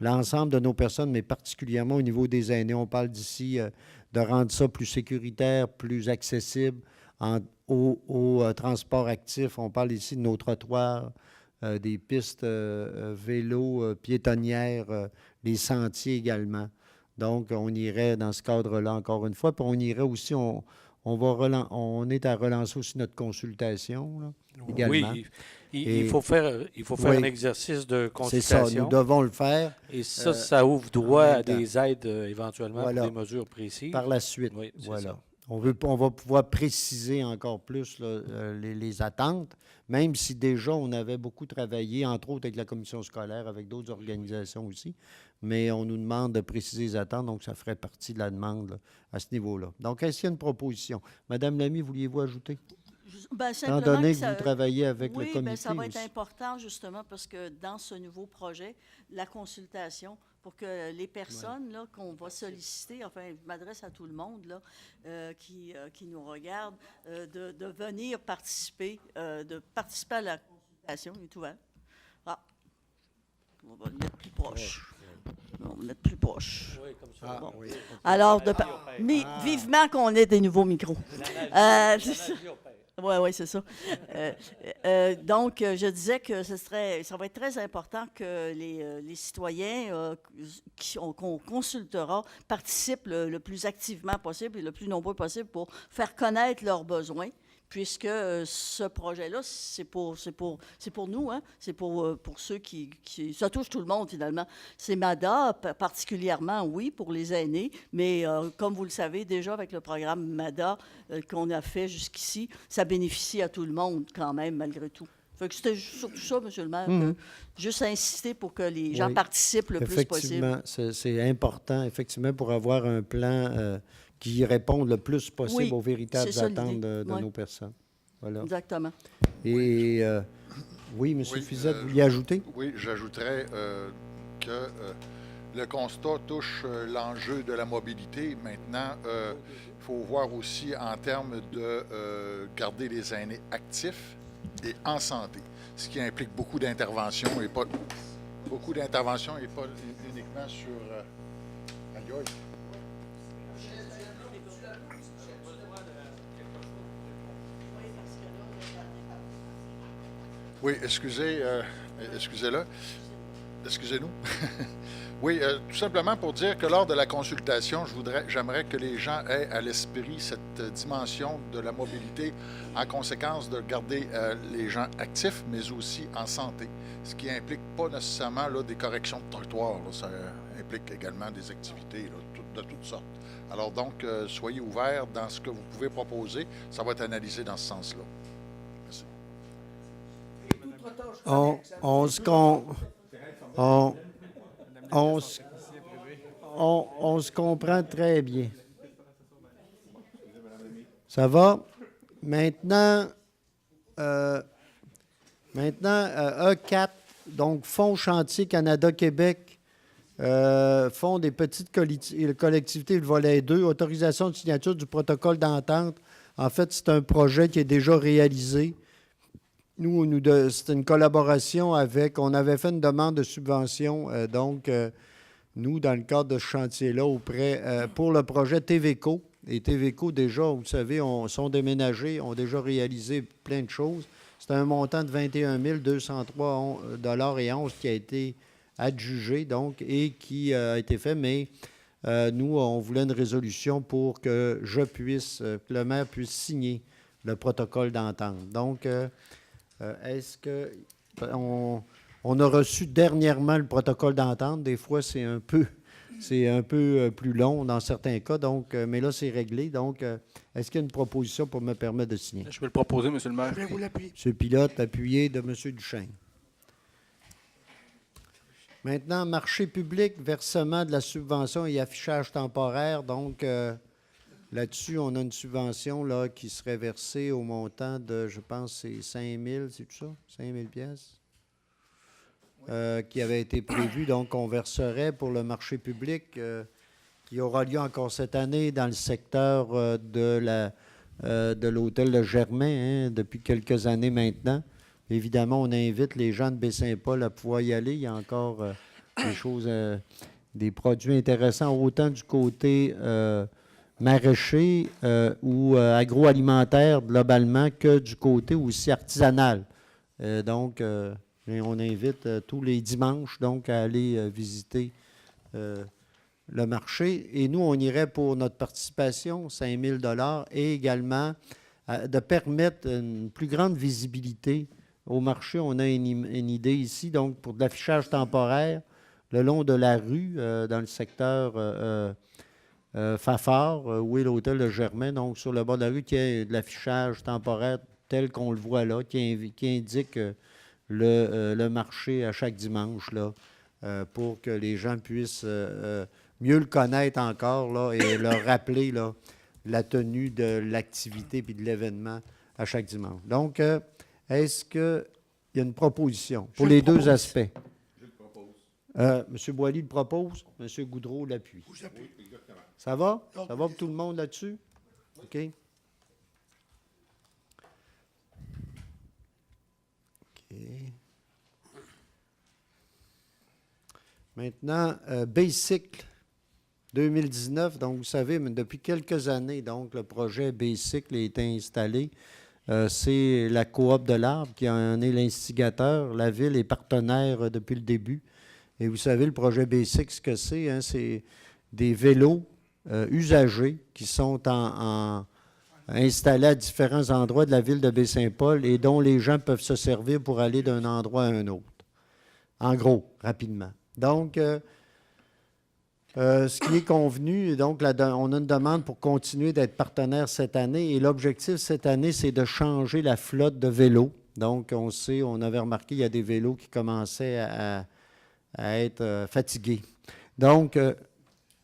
l'ensemble de nos personnes, mais particulièrement au niveau des aînés. On parle d'ici de rendre ça plus sécuritaire, plus accessible au transport actif. On parle ici de nos trottoirs, des pistes vélos, piétonnières, les sentiers également. Donc, on irait dans ce cadre-là encore une fois. Puis on irait aussi, on est à relancer aussi notre consultation là, également. Oui, il faut faire oui, un exercice de c'est ça, consultation. nous devons le faire. Et ça ouvre droit en à même temps. des aides éventuellement Voilà. pour des mesures précises. Par la suite, Oui, c'est voilà. ça. On va pouvoir préciser encore plus là, les attentes, même si déjà on avait beaucoup travaillé, entre autres avec la commission scolaire, avec d'autres organisations aussi, mais on nous demande de préciser les attentes, donc ça ferait partie de la demande là, à ce niveau-là. Donc, est-ce qu'il y a une proposition? Madame Lamy, vouliez-vous ajouter? Ben, Étant simplement donné que ça- vous travaillez avec oui, le comité ben, ça va être aussi. important justement parce que dans ce nouveau projet, la consultation, pour que les personnes là, qu'on va solliciter, enfin, je m'adresse à tout le monde là, qui nous regarde, de venir participer, à la consultation. Il est ouvert. Ah, on va le mettre plus proche. On va le mettre plus proche. Oui, comme ça. Bon. Oui. Alors, vivement qu'on ait des nouveaux micros. Oui, c'est ça. Donc, je disais que ça va être très important que les citoyens qu'on consultera participent le plus activement possible et le plus nombreux possible pour faire connaître leurs besoins, puisque ce projet-là, c'est pour nous, hein? C'est pour ceux ça touche tout le monde, finalement. C'est MADA, particulièrement, oui, pour les aînés, mais comme vous le savez, déjà avec le programme MADA qu'on a fait jusqu'ici, ça bénéficie à tout le monde, quand même, malgré tout. Fait que c'était surtout ça, M. le maire, juste insister pour que les gens participent le plus possible. Effectivement, c'est important, effectivement, pour avoir un plan qui répondent le plus possible aux véritables attentes de nos personnes. Voilà. Exactement. Et oui, M. Fizette, vous vouliez ajouter? Oui, j'ajouterais que le constat touche l'enjeu de la mobilité. Maintenant, il faut voir aussi en termes de garder les aînés actifs et en santé, ce qui implique beaucoup d'interventions et pas uniquement sur... Oui, excusez-le. Excusez-nous. Oui, tout simplement pour dire que lors de la consultation, j'aimerais que les gens aient à l'esprit cette dimension de la mobilité en conséquence de garder les gens actifs, mais aussi en santé. Ce qui implique pas nécessairement là, des corrections de trottoir. Là, ça implique également des activités là, de toutes sortes. Alors donc, soyez ouverts dans ce que vous pouvez proposer. Ça va être analysé dans ce sens-là. Merci. On se comprend très bien. Ça va? Maintenant, E4, donc Fonds Chantier Canada-Québec, Fonds des petites collectivités, le volet 2, autorisation de signature du protocole d'entente. En fait, c'est un projet qui est déjà réalisé. Nous c'est une collaboration avec... On avait fait une demande de subvention, nous, dans le cadre de ce chantier-là, pour le projet TVCO. Et TVCO, déjà, vous savez, sont déménagés, ont déjà réalisé plein de choses. C'est un montant de 21 203 et 11 qui a été adjugé, donc, et qui a été fait. Mais nous, on voulait une résolution pour que que le maire puisse signer le protocole d'entente. Donc, est-ce que on a reçu dernièrement le protocole d'entente? Des fois, c'est un peu plus long dans certains cas, donc, mais là, c'est réglé. Donc, est-ce qu'il y a une proposition pour me permettre de signer? Je peux le proposer, M. le maire. Je vais vous l'appuyer. M. Pilote, appuyé de M. Duchesne. Maintenant, marché public, versement de la subvention et affichage temporaire. Donc, là-dessus, on a une subvention là, qui serait versée au montant de, je pense, c'est 5 000, c'est tout ça? 5 000 piastres? Qui avait été prévu. Donc, on verserait pour le marché public qui aura lieu encore cette année dans le secteur de l'hôtel de Germain, depuis quelques années maintenant. Évidemment, on invite les gens de Baie-Saint-Paul à pouvoir y aller. Il y a encore des choses, des produits intéressants, autant du côté maraîcher ou agroalimentaire globalement que du côté aussi artisanal. Donc, on invite tous les dimanches donc, à aller visiter le marché. Et nous, on irait pour notre participation, 5 000 $ et également de permettre une plus grande visibilité au marché. On a une idée ici, donc pour de l'affichage temporaire le long de la rue, dans le secteur Fafard, où est l'hôtel de Germain, donc sur le bord de la rue, qui est de l'affichage temporaire tel qu'on le voit là, qui indique le marché à chaque dimanche, là, pour que les gens puissent mieux le connaître encore là, et leur rappeler là, la tenue de l'activité et de l'événement à chaque dimanche. Donc, est-ce qu'il y a une proposition pour les deux aspects? Je le propose. M. Boily le propose, M. Goudreau l'appuie. Ça va? Ça va pour tout le monde là-dessus? OK. Maintenant, Baycycle 2019. Donc, vous savez, depuis quelques années, donc, le projet Baycycle a été installé. c'est la coop de l'Arbre qui en est l'instigateur. La ville est partenaire depuis le début. Et vous savez, le projet Basic, ce que c'est, hein, c'est des vélos usagés qui sont installés à différents endroits de la ville de Baie-Saint-Paul et dont les gens peuvent se servir pour aller d'un endroit à un autre. En gros, rapidement. Donc, ce qui est convenu, donc on a une demande pour continuer d'être partenaire cette année et l'objectif cette année, c'est de changer la flotte de vélos. Donc, on avait remarqué qu'il y a des vélos qui commençaient à être fatigués. Donc,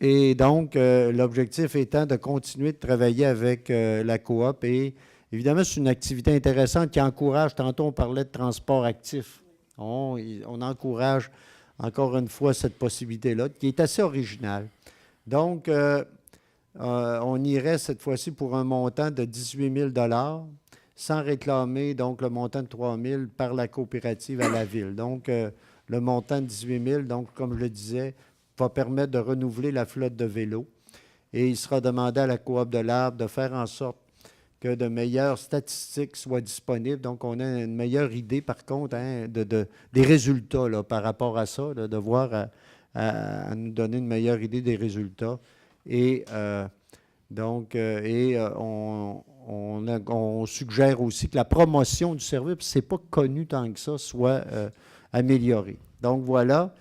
l'objectif étant de continuer de travailler avec la coop et évidemment, c'est une activité intéressante qui encourage, tantôt on parlait de transport actif, on encourage encore une fois cette possibilité-là qui est assez originale. Donc, on irait cette fois-ci pour un montant de 18 000 sans réclamer donc le montant de 3 000 par la coopérative à la ville. Donc, le montant de 18 000, donc comme je le disais, va permettre de renouveler la flotte de vélos. Et il sera demandé à la coop de l'Arbre de faire en sorte que de meilleures statistiques soient disponibles. Donc, on a une meilleure idée, par contre, hein, des résultats là, par rapport à ça, là, de voir à nous donner une meilleure idée des résultats. Et on suggère aussi que la promotion du service, ce n'est pas connu tant que ça, soit améliorée. Donc, voilà.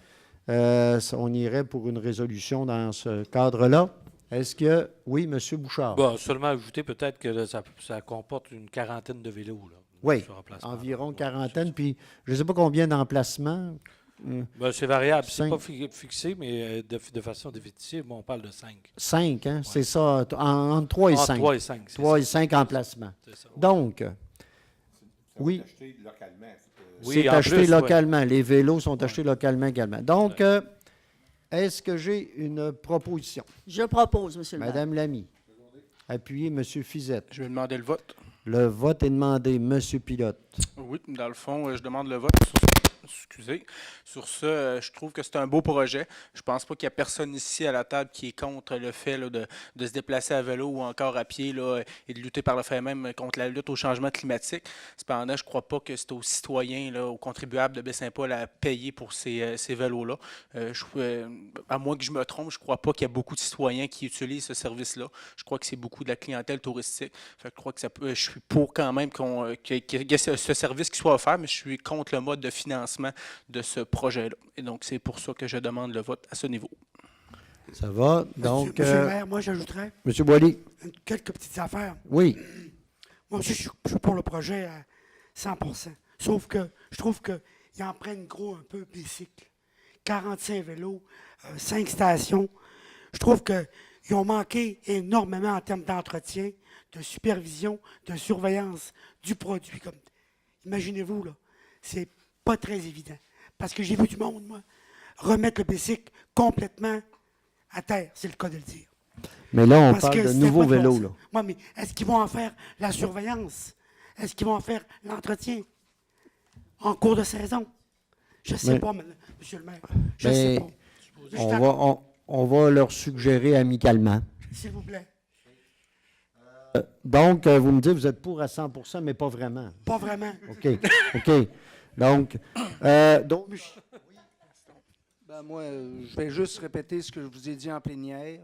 On irait pour une résolution dans ce cadre-là. Est-ce que... Oui, M. Bouchard. Bon, seulement ajouter peut-être que là, ça comporte une quarantaine de vélos. Là, oui, sur emplacement. environ quarantaine. Puis, je ne sais pas combien d'emplacements. Ben, c'est variable. C'est pas fixé, mais de façon définitive, on parle de 5. 5, hein? Ouais. C'est ça, entre 3 et 5. 3 et 5. 3 et 5 emplacements. Ça, ouais. Donc, oui. C'est acheté localement. Ouais. Les vélos sont achetés localement également. Donc, est-ce que j'ai une proposition? Je propose, M. le maire. Madame Lamy. Appuyez M. Fizette. Je vais demander le vote. Le vote est demandé. M. Pilote. Oui, dans le fond, je demande le vote. Excusez. Sur ce, je trouve que c'est un beau projet. Je pense pas qu'il y a personne ici à la table qui est contre le fait là, de se déplacer à vélo ou encore à pied là, et de lutter par le fait même contre la lutte au changement climatique. Cependant, je ne crois pas que c'est aux citoyens, là, aux contribuables de Baie-Saint-Paul à payer pour ces vélos-là. À moins que je me trompe, je ne crois pas qu'il y a beaucoup de citoyens qui utilisent ce service-là. Je crois que c'est beaucoup de la clientèle touristique. Fait que je crois que je suis pour quand même qu'il y ait ce service qui soit offert, mais je suis contre le mode de financement de ce projet-là. Et donc, c'est pour ça que je demande le vote à ce niveau. Ça va. Donc, Monsieur le maire, moi, j'ajouterais... Monsieur Boily. Quelques petites affaires. Oui. Moi aussi, je suis pour le projet à 100%. Sauf que je trouve qu'ils en prennent gros un peu bicycle. 45 vélos, 5 stations. Je trouve qu'ils ont manqué énormément en termes d'entretien, de supervision, de surveillance du produit. Imaginez-vous, là, c'est pas très évident. Parce que j'ai vu du monde, moi, remettre le bicycle complètement à terre, c'est le cas de le dire. Mais là, on parle de nouveaux vélos. Là. Oui, mais est-ce qu'ils vont en faire la surveillance? Est-ce qu'ils vont en faire l'entretien en cours de saison? Je ne sais pas, monsieur le maire. Je ne sais pas. On va leur suggérer amicalement. S'il vous plaît. Donc, vous me dites, vous êtes pour à 100%, mais pas vraiment. Pas vraiment. OK. Donc, ben moi, je vais juste répéter ce que je vous ai dit en plénière.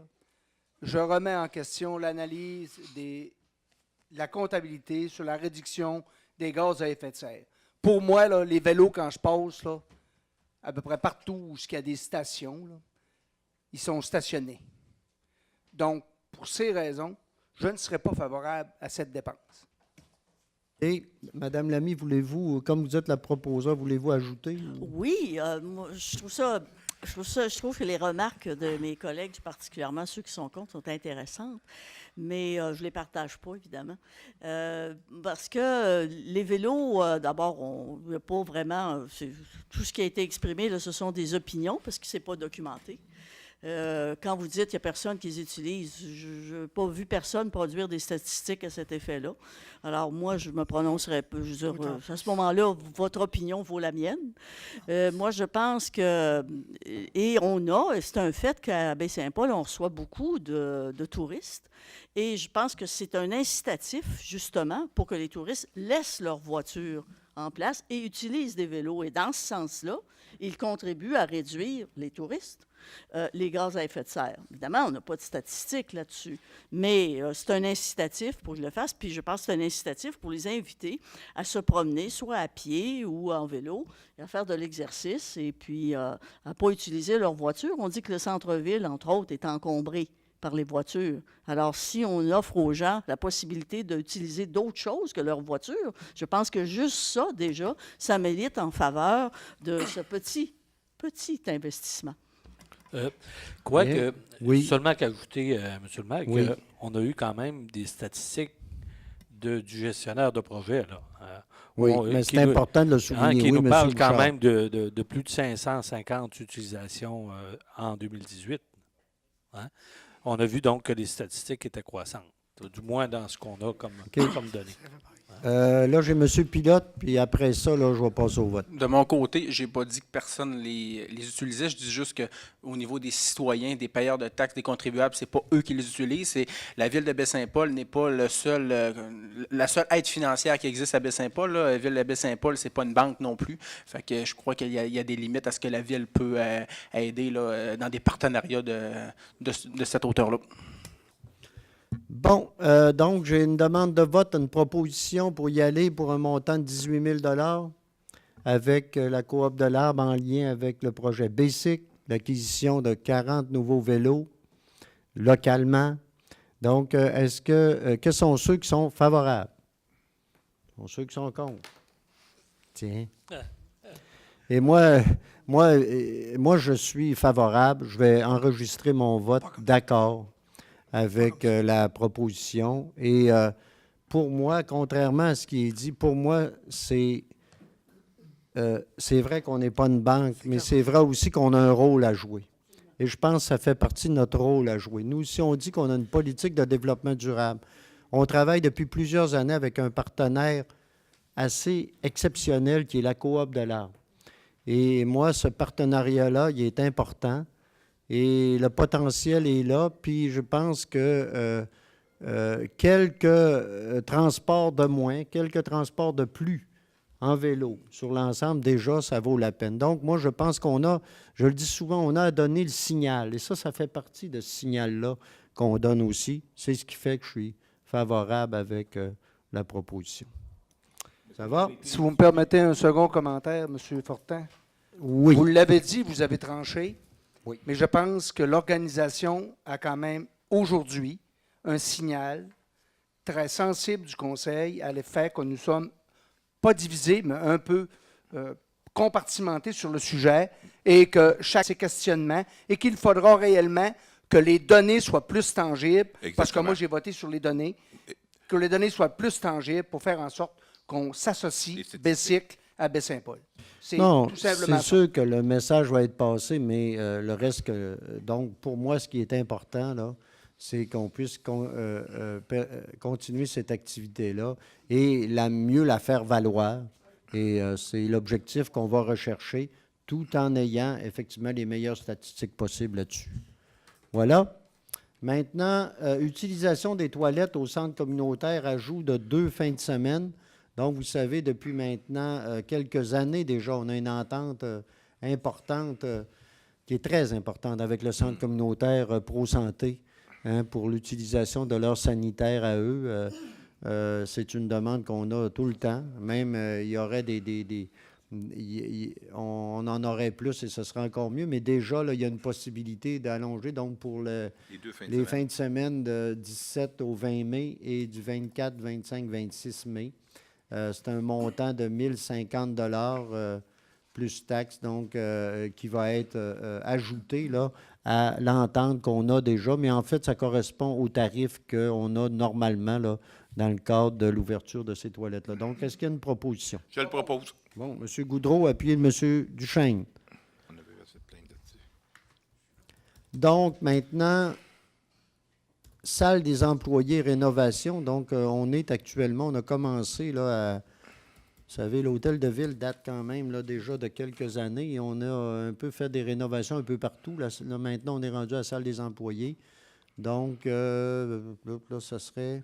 Je remets en question l'analyse de la comptabilité sur la réduction des gaz à effet de serre. Pour moi, là, les vélos, quand je passe, là, à peu près partout où il y a des stations, là, ils sont stationnés. Donc, pour ces raisons, je ne serai pas favorable à cette dépense. Et, Mme Lamy, voulez-vous, comme vous êtes la proposeure, voulez-vous ajouter? Oui, moi, je trouve que les remarques de mes collègues, particulièrement ceux qui sont contre, sont intéressantes, mais je ne les partage pas, évidemment. Parce que les vélos, d'abord, on n'a pas vraiment... tout ce qui a été exprimé, là, ce sont des opinions, parce que ce n'est pas documenté. Quand vous dites qu'il n'y a personne qui les utilise, je n'ai pas vu personne produire des statistiques à cet effet-là. Alors, moi, je me prononcerai peu. Je veux dire, à ce moment-là, votre opinion vaut la mienne. Moi, je pense que... Et c'est un fait qu'à Baie-Saint-Paul, on reçoit beaucoup de touristes. Et je pense que c'est un incitatif, justement, pour que les touristes laissent leur voiture en place et utilisent des vélos. Et dans ce sens-là, ils contribuent à réduire les touristes, les gaz à effet de serre. Évidemment, on n'a pas de statistiques là-dessus, mais c'est un incitatif pour qu'ils le fassent. Puis je pense que c'est un incitatif pour les inviter à se promener, soit à pied ou en vélo, et à faire de l'exercice et puis à ne pas utiliser leur voiture. On dit que le centre-ville, entre autres, est encombré par les voitures. Alors, si on offre aux gens la possibilité d'utiliser d'autres choses que leur voiture, je pense que juste ça, déjà, ça milite en faveur de ce petit investissement. Quoique, Oui. seulement qu'ajouter, M. le maire, Oui. qu'on a eu quand même des statistiques du gestionnaire de projet, là. Oui, mais c'est important de le souligner. Qui oui, nous M. parle quand Bouchard. même de plus de 550 utilisations en 2018. Hein? On a vu donc que les statistiques étaient croissantes, du moins dans ce qu'on a comme données. Là, j'ai M. Pilote, puis après ça, là, je vais passer au vote. De mon côté, j'ai pas dit que personne les utilisait. Je dis juste qu'au niveau des citoyens, des payeurs de taxes, des contribuables, c'est pas eux qui les utilisent. C'est la ville de Baie-Saint-Paul n'est pas la seule aide financière qui existe à Baie-Saint-Paul. Là. La ville de Baie-Saint-Paul, c'est pas une banque non plus. Fait que je crois qu'il y a des limites à ce que la ville peut aider là, dans des partenariats de cette hauteur-là. Bon, donc, j'ai une demande de vote, une proposition pour y aller pour un montant de 18 000 avec la coop de l'Arbre en lien avec le projet BASIC, l'acquisition de 40 nouveaux vélos localement. Donc, quels sont ceux qui sont favorables? Quels sont ceux qui sont contre? Tiens. Et moi, je suis favorable. Je vais enregistrer mon vote d'accord avec la proposition. Et pour moi, contrairement à ce qui est dit, pour moi, c'est vrai qu'on n'est pas une banque, mais c'est vrai aussi qu'on a un rôle à jouer. Et je pense que ça fait partie de notre rôle à jouer. Nous, si on dit qu'on a une politique de développement durable, on travaille depuis plusieurs années avec un partenaire assez exceptionnel qui est la coop de l'Arbre. Et moi, ce partenariat-là, il est important. Et le potentiel est là, puis je pense que quelques transports de moins, quelques transports de plus en vélo sur l'ensemble, déjà, ça vaut la peine. Donc, moi, je pense qu'on a, je le dis souvent, on a à donner le signal. Et ça fait partie de ce signal-là qu'on donne aussi. C'est ce qui fait que je suis favorable avec la proposition. Ça va? Si vous me permettez un second commentaire, M. Fortin. Oui. Vous l'avez dit, vous avez tranché. Oui. Mais je pense que l'organisation a quand même aujourd'hui un signal très sensible du Conseil à l'effet que nous sommes pas divisés, mais un peu compartimentés sur le sujet et que chaque questionnement et qu'il faudra réellement que les données soient plus tangibles. Exactement. Parce que moi, j'ai voté sur les données. Que les données soient plus tangibles pour faire en sorte qu'on s'associe BASIC à Baie-Saint-Paul. Non, tout simplement c'est ça. sûr que le message va être passé, mais le reste, donc pour moi, ce qui est important, là, c'est qu'on puisse continuer cette activité-là et mieux la faire valoir. Et c'est l'objectif qu'on va rechercher, tout en ayant effectivement les meilleures statistiques possibles là-dessus. Voilà. Maintenant, utilisation des toilettes au centre communautaire, ajout de 2 fins de semaine. Donc, vous savez, depuis maintenant quelques années déjà, on a une entente importante, qui est très importante avec le centre communautaire Pro-Santé pour l'utilisation de leurs sanitaires à eux. C'est une demande qu'on a tout le temps. Même, il y aurait on en aurait plus et ce serait encore mieux, mais déjà, là, il y a une possibilité d'allonger. Donc, pour les fins de semaine de 17 au 20 mai et du 24, 25, 26 mai. C'est un montant de 1 050 $ plus taxes, donc qui va être ajouté là, à l'entente qu'on a déjà. Mais en fait, ça correspond au tarif qu'on a normalement là, dans le cadre de l'ouverture de ces toilettes-là. Donc, est-ce qu'il y a une proposition? Je le propose. Bon, M. Goudreau, appuyez M. Duchesne. Donc, maintenant, salle des employés, rénovation. Donc, on a commencé là, à... Vous savez, l'hôtel de ville date quand même là, déjà de quelques années et on a un peu fait des rénovations un peu partout. Là, maintenant, on est rendu à la salle des employés. Donc, là, ça serait...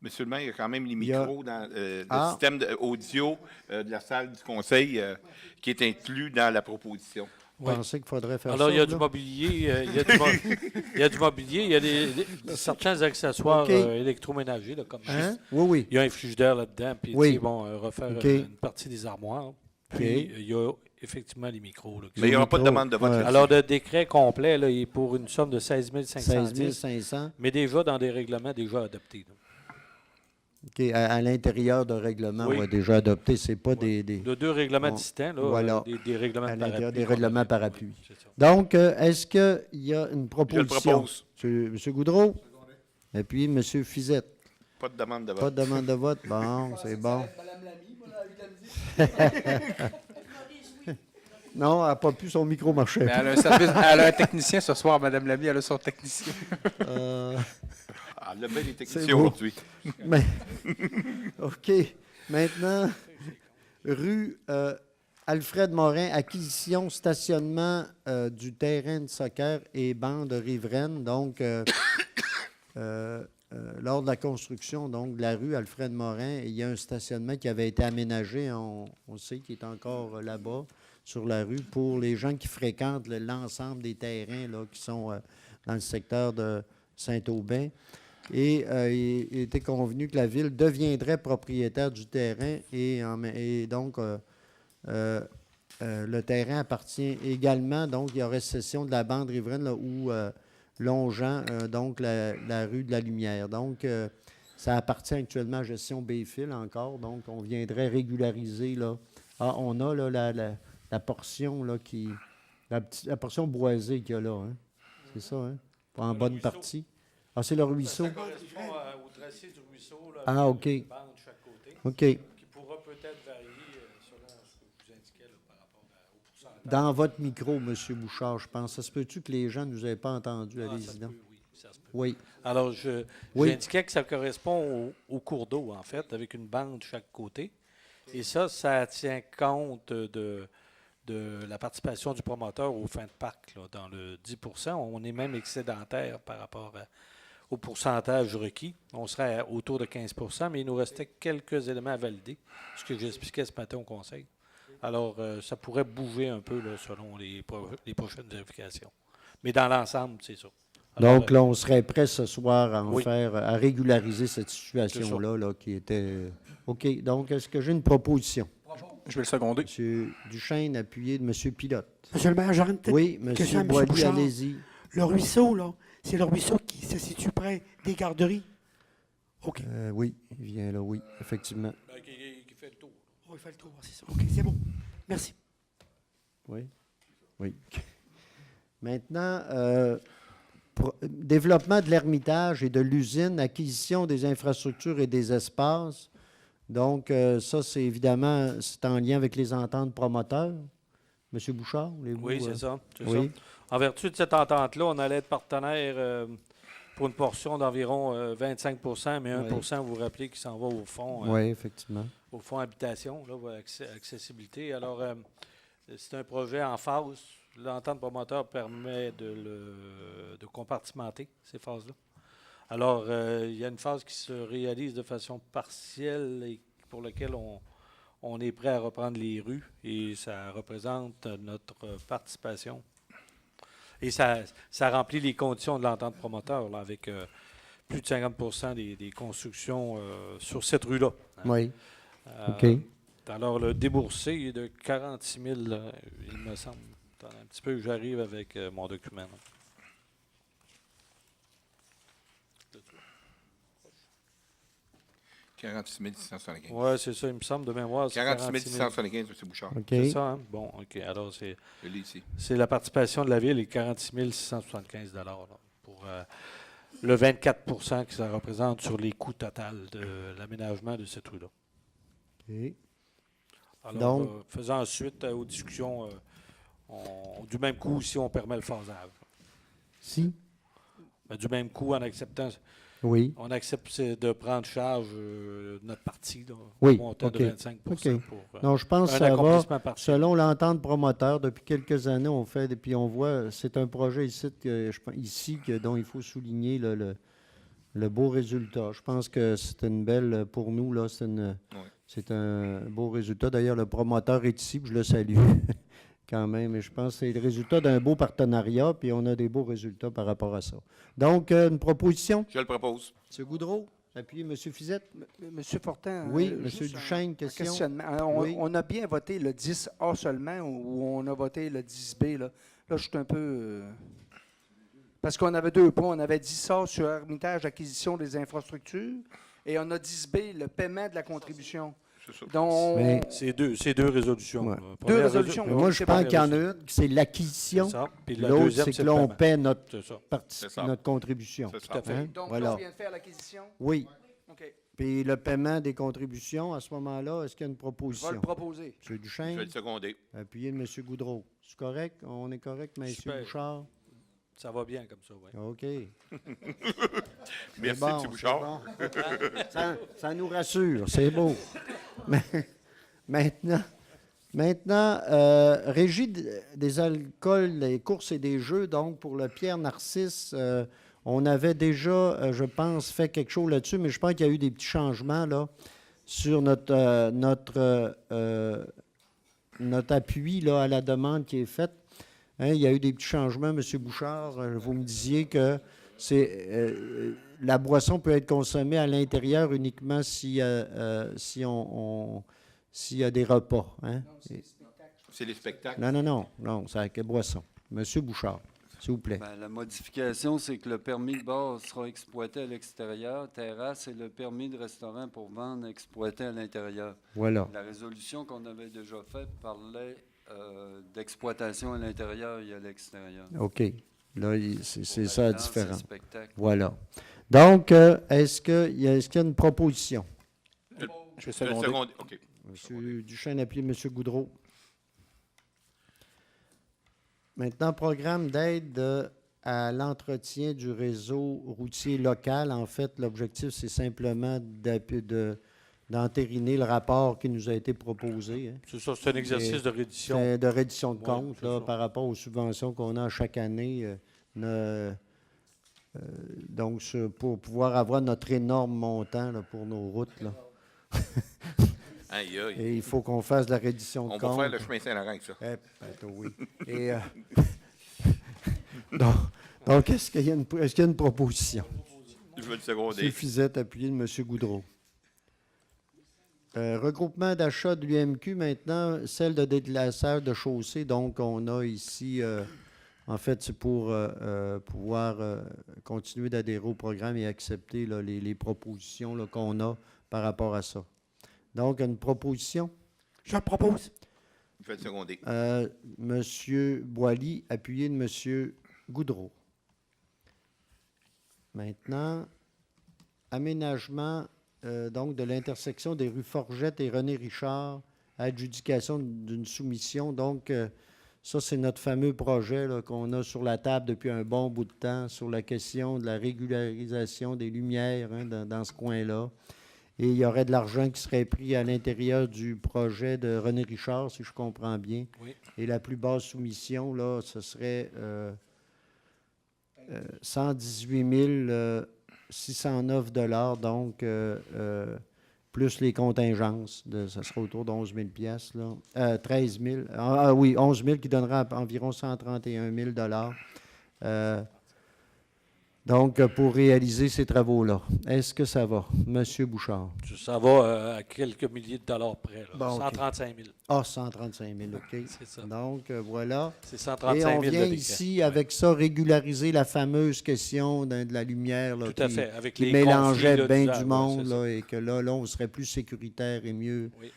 Mais seulement, il y a quand même les Il y a- micros dans le Ah. système audio de la salle du conseil qui est inclus dans la proposition. Vous pensez qu'il faudrait faire Alors, ça? il y a du là? mobilier, il y a du mobilier, il y a certains accessoires OK. électroménagers, là, comme Hein? Oui, oui. il y a un frigidaire là-dedans, puis Oui. tu sais, bon, refaire OK. une partie des armoires. Puis, OK. il y a effectivement les micros. Là, qui Mais il n'y sont- aura pas de micros, demande de vote ouais. là-dessus. Alors, le décret complet là, il est pour une somme de 16 510, 16 500. mais déjà dans des règlements déjà adoptés. là. OK, à l'intérieur de règlements Oui. déjà adoptés, c'est pas des... De deux règlements Bon, distincts, là, voilà. des règlements À l'intérieur parapluies des qu'on règlements adopte. parapluies. C'est ça. Donc, est-ce qu'il y a une Je le proposition? propose. Monsieur Goudreau? Et puis, M. Fizette? Pas de demande de vote. Pas de demande de vote? Bon, c'est bon. Non, elle n'a pas pu, son micro marchait. Mais elle a un service, elle a un technicien ce soir, Mme Lamy, elle a son technicien. Ah, le bien des C'est techniciens beau. aujourd'hui. Mais, OK. Maintenant, rue Alfred Morin, acquisition, stationnement du terrain de soccer et bande riveraine. Donc, lors de la construction donc, de la rue Alfred Morin, il y a un stationnement qui avait été aménagé, on sait qu'il est encore là-bas, sur la rue, pour les gens qui fréquentent l'ensemble des terrains là, qui sont dans le secteur de Saint-Aubin. Et il était convenu que la ville deviendrait propriétaire du terrain et donc le terrain appartient également, donc il y aurait cession de la bande riveraine là, où longeant donc la rue de la Lumière. Donc ça appartient actuellement à Gestion Bayfil encore, donc on viendrait régulariser là. Ah, on a là, la portion là qui la portion boisée qu'il y a là, hein? C'est ça, hein? En bonne partie. Ah, c'est le ruisseau. Ça correspond au tracé du ruisseau. Là, Ah, avec OK. une bande de chaque côté, OK. qui pourra peut-être varier selon ce que vous indiquez là, par rapport au pourcentage. Dans votre micro, M. Bouchard, je pense. Ça se peut-tu que les gens ne nous aient pas entendus? Ah, ça Allez-y se donc. peut, oui, ça se peut. Oui. Alors, Oui. j'indiquais que ça correspond au cours d'eau, en fait, avec une bande de chaque côté. Et ça tient compte de la participation du promoteur aux fins de parc, là, dans le 10 On est même excédentaire par rapport au pourcentage requis. On serait autour de 15 mais il nous restait quelques éléments à valider, ce que j'expliquais ce matin au conseil. Alors, ça pourrait bouger un peu là, selon les prochaines vérifications. Mais dans l'ensemble, c'est ça. Alors, Donc, là, on serait prêt ce soir à oui. à régulariser cette situation-là là, qui était... OK. Donc, est-ce que j'ai une proposition? Je vais le seconder. M. Duchesne, appuyé de M. Pilote. Monsieur le maire, j'aurais une petite Oui, question à M. M. Boily, Bouchard. allez-y. Le ruisseau, là, c'est le ruisseau qui se situe près des garderies. OK. Oui, il vient là, oui, effectivement. qui fait le tour. Oh, il fait le tour, c'est ça. OK, c'est bon. Merci. Oui. Oui. Maintenant, développement de l'Ermitage et de l'usine, acquisition des infrastructures et des espaces. Donc, ça, c'est évidemment, c'est en lien avec les ententes promoteurs. Monsieur Bouchard, voulez-vous? Oui, c'est ça. C'est oui. ça. En vertu de cette entente-là, on allait être partenaire pour une portion d'environ 25 mais 1 vous vous rappelez qui s'en va au fond. Oui, effectivement. Au fond habitation, là, accessibilité. Alors, c'est un projet en phase. L'entente promoteur permet de compartimenter ces phases-là. Alors, il y a une phase qui se réalise de façon partielle et pour laquelle on est prêt à reprendre les rues et ça représente notre participation. Et ça remplit les conditions de l'entente promoteur là, avec plus de 50 des constructions sur cette rue-là. Hein. Oui. OK. Alors, le déboursé est de 46 000, il me semble. Attends un petit peu, j'arrive avec mon document. Là. 46 675. Oui, c'est ça, il me semble, de mémoire. 46 675, M. Bouchard. OK. C'est ça, hein? Bon, OK. Alors, Je l'ai ici. c'est la participation de la Ville et 46 675 là, pour le 24 que ça représente sur les coûts totaux de l'aménagement de cette rue-là. OK. Alors, Donc- faisant suite aux discussions Du même coup, si on permet le phasage. Si? Ben, du même coup, en acceptant, Oui. on accepte de prendre charge notre partie, là, Oui, au montant OK. de 25 OK. pour Non, je pense que un ça va. accomplissement partiel. Selon l'entente promoteur, depuis quelques années, on fait, puis on voit, c'est un projet ici dont il faut souligner là, le beau résultat. Je pense que c'est une belle, pour nous, là, c'est un beau résultat. D'ailleurs, le promoteur est ici, puis je le salue quand même. Et je pense que c'est le résultat d'un beau partenariat, puis on a des beaux résultats par rapport à ça. Donc, une proposition? Je le propose. M. Goudreau, appuyez M. Fizette. Monsieur Fortin. Oui, juste M. Duchesne, un question. questionnement. Oui. On a bien voté le 10A seulement ou on a voté le 10B? Là, je suis un peu... parce qu'on avait 2 points. On avait 10A sur Hermitage, acquisition des infrastructures, et on a 10B, le paiement de la contribution. Donc, Mais- C'est deux résolutions. Ouais. là. Deux Première résolutions. Mais moi, je c'est pense bon. qu'il y en a une, c'est l'acquisition. C'est ça. Puis la L'autre, deuxième, c'est c'est que le là, on paiement. paie notre, C'est ça. C'est ça. notre contribution. C'est ça. Tout à fait. Hein? Donc, Voilà. là, on vient de faire l'acquisition? Oui. OK. Puis le paiement des contributions, à ce moment-là, est-ce qu'il y a une Je vais le proposition? proposer. M. Je vais Duchesne, le seconder. appuyez de M. Goudreau. C'est correct? On est correct, M. Super. Bouchard? Ça va bien comme ça, oui. OK. Merci, bon, M. c'est Bouchard. bon. ça nous rassure, c'est beau. Maintenant, Régie des alcools, des courses et des jeux, donc pour le Pierre Narcisse, on avait déjà, je pense, fait quelque chose là-dessus, mais je pense qu'il y a eu des petits changements là, sur notre appui là, à la demande qui est faite. Hein, il y a eu des petits changements, M. Bouchard. Vous me disiez que la boisson peut être consommée à l'intérieur uniquement s'il y a des repas. Hein? C'est les spectacles. Non, c'est avec boisson. M. Bouchard, s'il vous plaît. Ben, la modification, c'est que le permis de bar sera exploité à l'extérieur, terrasse, et le permis de restaurant pour vendre exploité à l'intérieur. Voilà. La résolution qu'on avait déjà faite parlait d'exploitation à l'intérieur et à l'extérieur. OK. Là, c'est ça la Maintenant, c'est différence. spectacle. Voilà. Donc, est-ce qu'il y a une proposition? Je vais Je vais le seconder. seconder. OK. M. Duchesne, appuyez M. Goudreau. Maintenant, programme d'aide à l'entretien du réseau routier local. En fait, l'objectif, c'est simplement d'entériner le rapport qui nous a été proposé. Hein. C'est ça, c'est un exercice de reddition. C'est de reddition de Ouais, compte c'est là, ça. par rapport aux subventions qu'on a chaque année. Donc, pour pouvoir avoir notre énorme montant là, pour nos routes. Là. Aïe, aïe. Et il faut qu'on fasse de la reddition de On compte. va faire le chemin Saint-Laurent avec ça. Oui. Et, donc, est-ce qu'il y a une proposition? Je vais le M. seconder. Fizette, appuyé de M. Goudreau. Regroupement d'achat de l'UMQ, maintenant, celle de délassage de chaussée. Donc, on a ici, en fait, c'est pour pouvoir continuer d'adhérer au programme et accepter là, les propositions là, qu'on a par rapport à ça. Donc, une proposition. Je le propose. Je vais le seconder. M. Boilly, appuyé de M. Goudreau. Maintenant, aménagement donc de l'intersection des rues Forgette et René Richard, adjudication d'une soumission. Donc, ça, c'est notre fameux projet là, qu'on a sur la table depuis un bon bout de temps sur la question de la régularisation des lumières hein, dans ce coin-là. Et il y aurait de l'argent qui serait pris à l'intérieur du projet de René Richard, si je comprends bien. Oui. Et la plus basse soumission, là, ce serait 118 609 $, donc plus les contingences. Ça sera autour de 11 000 piastres, là. 13 000. Oui, 11 000 qui donnera environ 131 000 $. Donc, pour réaliser ces travaux-là. Est-ce que ça va? Monsieur Bouchard. Ça va à quelques milliers de dollars près. Là. Bon, OK. 135 000. Ah, 135 000, OK. C'est ça. Donc, voilà. C'est Et 135 000 on de vient décret. ici, avec ça, régulariser la fameuse question de la lumière là, Tout à fait. Avec qui les mélangeait conflits, là, bien d'usage, du ouais, monde, c'est ça. là, et que là, on serait plus sécuritaire et mieux, Oui.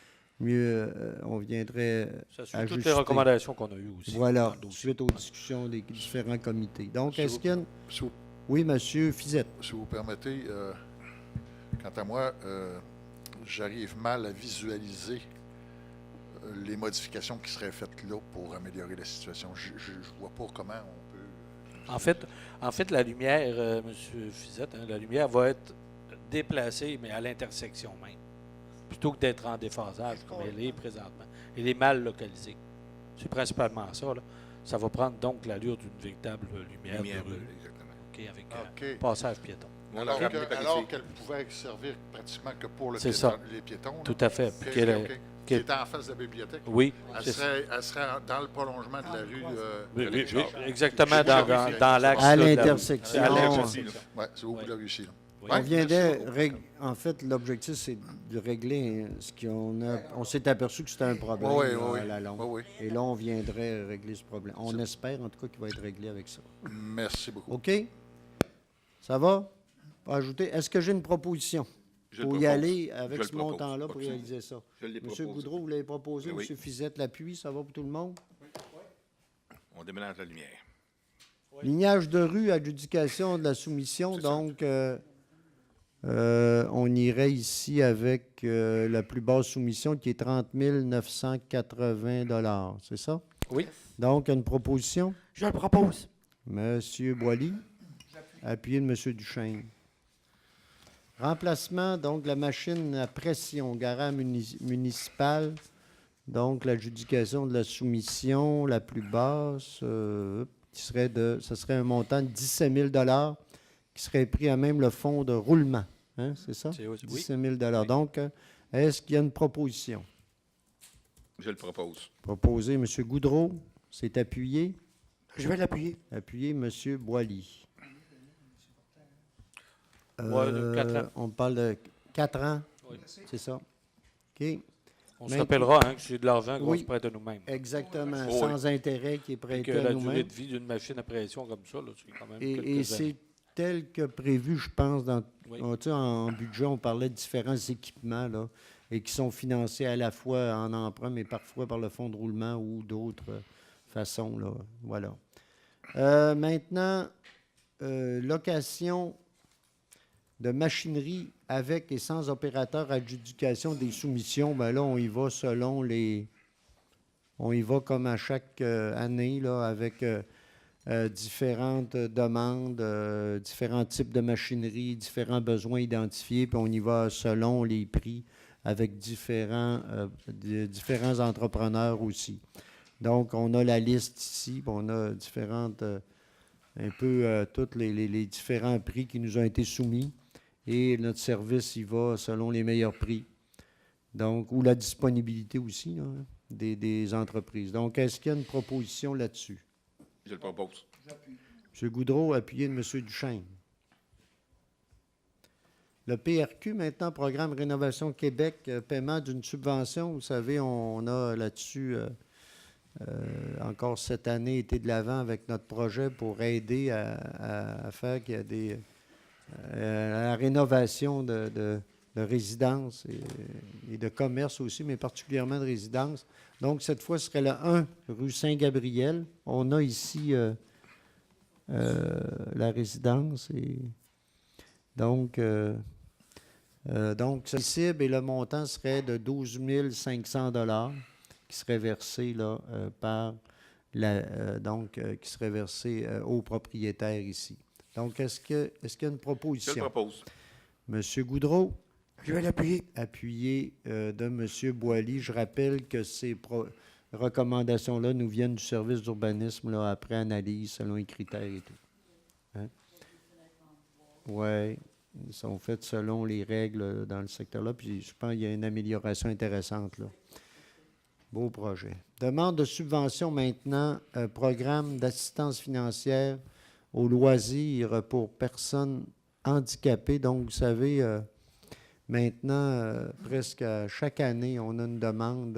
on viendrait Ça suit toutes ajuster. les recommandations qu'on a eues aussi. Voilà, dans le dossier. suite aux discussions des différents comités. Donc, Monsieur- est-ce qu'il y a une... Si vous, Oui, monsieur Fizette. si vous permettez, quant à moi, j'arrive mal à visualiser les modifications qui seraient faites là pour améliorer la situation? Je ne vois pas comment on peut... En fait, la lumière, M. Fizette, la lumière va être déplacée, mais à l'intersection même, plutôt que d'être en déphasage comme elle est présentement. Elle est mal localisée. C'est principalement ça, là. Ça va prendre donc l'allure d'une véritable lumière de rue, exactement. avec un passage piéton. Alors qu'elle pouvait servir pratiquement que pour C'est ça. les piétons. Là. Tout à fait. Qui était en face de la bibliothèque. Oui. Elle serait dans le prolongement de la rue. Oui, exactement dans l'axe. À là, de la- l'intersection. à l'intersection. Oui, c'est au bout de la rue ici. là. On Ouais, viendrait merci beaucoup. en fait, l'objectif, c'est de régler ce qu'on a. On s'est aperçu que c'était un problème Oui, là, oui, à la longue. oui, oui. Et là, on viendrait régler ce problème. On espère, en tout cas, qu'il va être réglé avec ça. Merci beaucoup. OK? Ça va? Pas ajouter. Est-ce que j'ai une proposition Je le pour y propose. aller Je avec le ce propose. montant-là pour Pas de souci. réaliser ça? Je l'ai Monsieur proposé. Goudreau, vous l'avez proposé. Oui. Monsieur Fizette l'appuie. Ça va pour tout le monde? On déménage la lumière. Lignage de rue, adjudication de la soumission. C'est ça. Donc, on irait ici avec la plus basse soumission qui est 30 980 $. C'est ça? Oui. Donc, une proposition? Je le propose. Monsieur Boilly, appuyé de Monsieur Duchesne. Remplacement, donc, de la machine à pression, garage municipal. Donc, l'adjudication de la soumission la plus basse, qui serait ce serait un montant de 17 000 $ qui serait pris à même le fonds de roulement. Hein, c'est ça? Oui. 17 000 $. Donc, est-ce qu'il y a une proposition? Je le propose. Proposé, M. Goudreau, c'est appuyé. Je vais l'appuyer. Appuyé, M. Boilly. Ouais, de 4 ans. On parle de 4 ans, Oui. c'est ça? OK. On se Maintenant- rappellera que c'est de l'argent qu'on Oui. se prête à nous-mêmes. Exactement, Oui. sans intérêt qui est Et prêté que à la durée nous-mêmes. de vie d'une machine à pression comme ça, là, c'est quand même Et quelques années. c'est tel que prévu, je pense, Oui. tu sais, en budget, on parlait de différents équipements là, et qui sont financés à la fois en emprunt, mais parfois par le fonds de roulement ou d'autres façons. Là. Voilà. Maintenant, location de machinerie avec et sans opérateur adjudication des soumissions, ben là, on y va selon les... On y va comme à chaque année, là, avec différentes demandes, différents types de machinerie, différents besoins identifiés, puis on y va selon les prix avec différents entrepreneurs aussi. Donc, on a la liste ici, puis on a différentes, tous les différents prix qui nous ont été soumis. Et notre service, il va selon les meilleurs prix. Donc, ou la disponibilité aussi là, des entreprises. Donc, est-ce qu'il y a une proposition là-dessus? Je le propose. M. Goudreau, appuyé de M. Duchesne. Le PRQ, maintenant, Programme Rénovation Québec, paiement d'une subvention. Vous savez, on a là-dessus, encore cette année, été de l'avant avec notre projet pour aider à faire qu'il y a des... la rénovation de résidences et de commerce aussi, mais particulièrement de résidences. Donc, cette fois, ce serait le 1 rue Saint-Gabriel. On a ici la résidence. Et donc, c'est cible et le montant serait de 12 500 $ qui serait versé là, qui serait versé aux propriétaires ici. Donc, est-ce qu'il y a une proposition? Je le propose. Monsieur Goudreau, Je vais l'appuyer. appuyé de M. Boilly. Je rappelle que ces recommandations-là nous viennent du service d'urbanisme là, après analyse selon les critères et tout. Hein? Oui, ils sont faits selon les règles dans le secteur-là, puis je pense qu'il y a une amélioration intéressante là. Beau projet. Demande de subvention maintenant, programme d'assistance financière aux loisirs pour personnes handicapées. Donc, vous savez, maintenant, presque chaque année, on a une demande,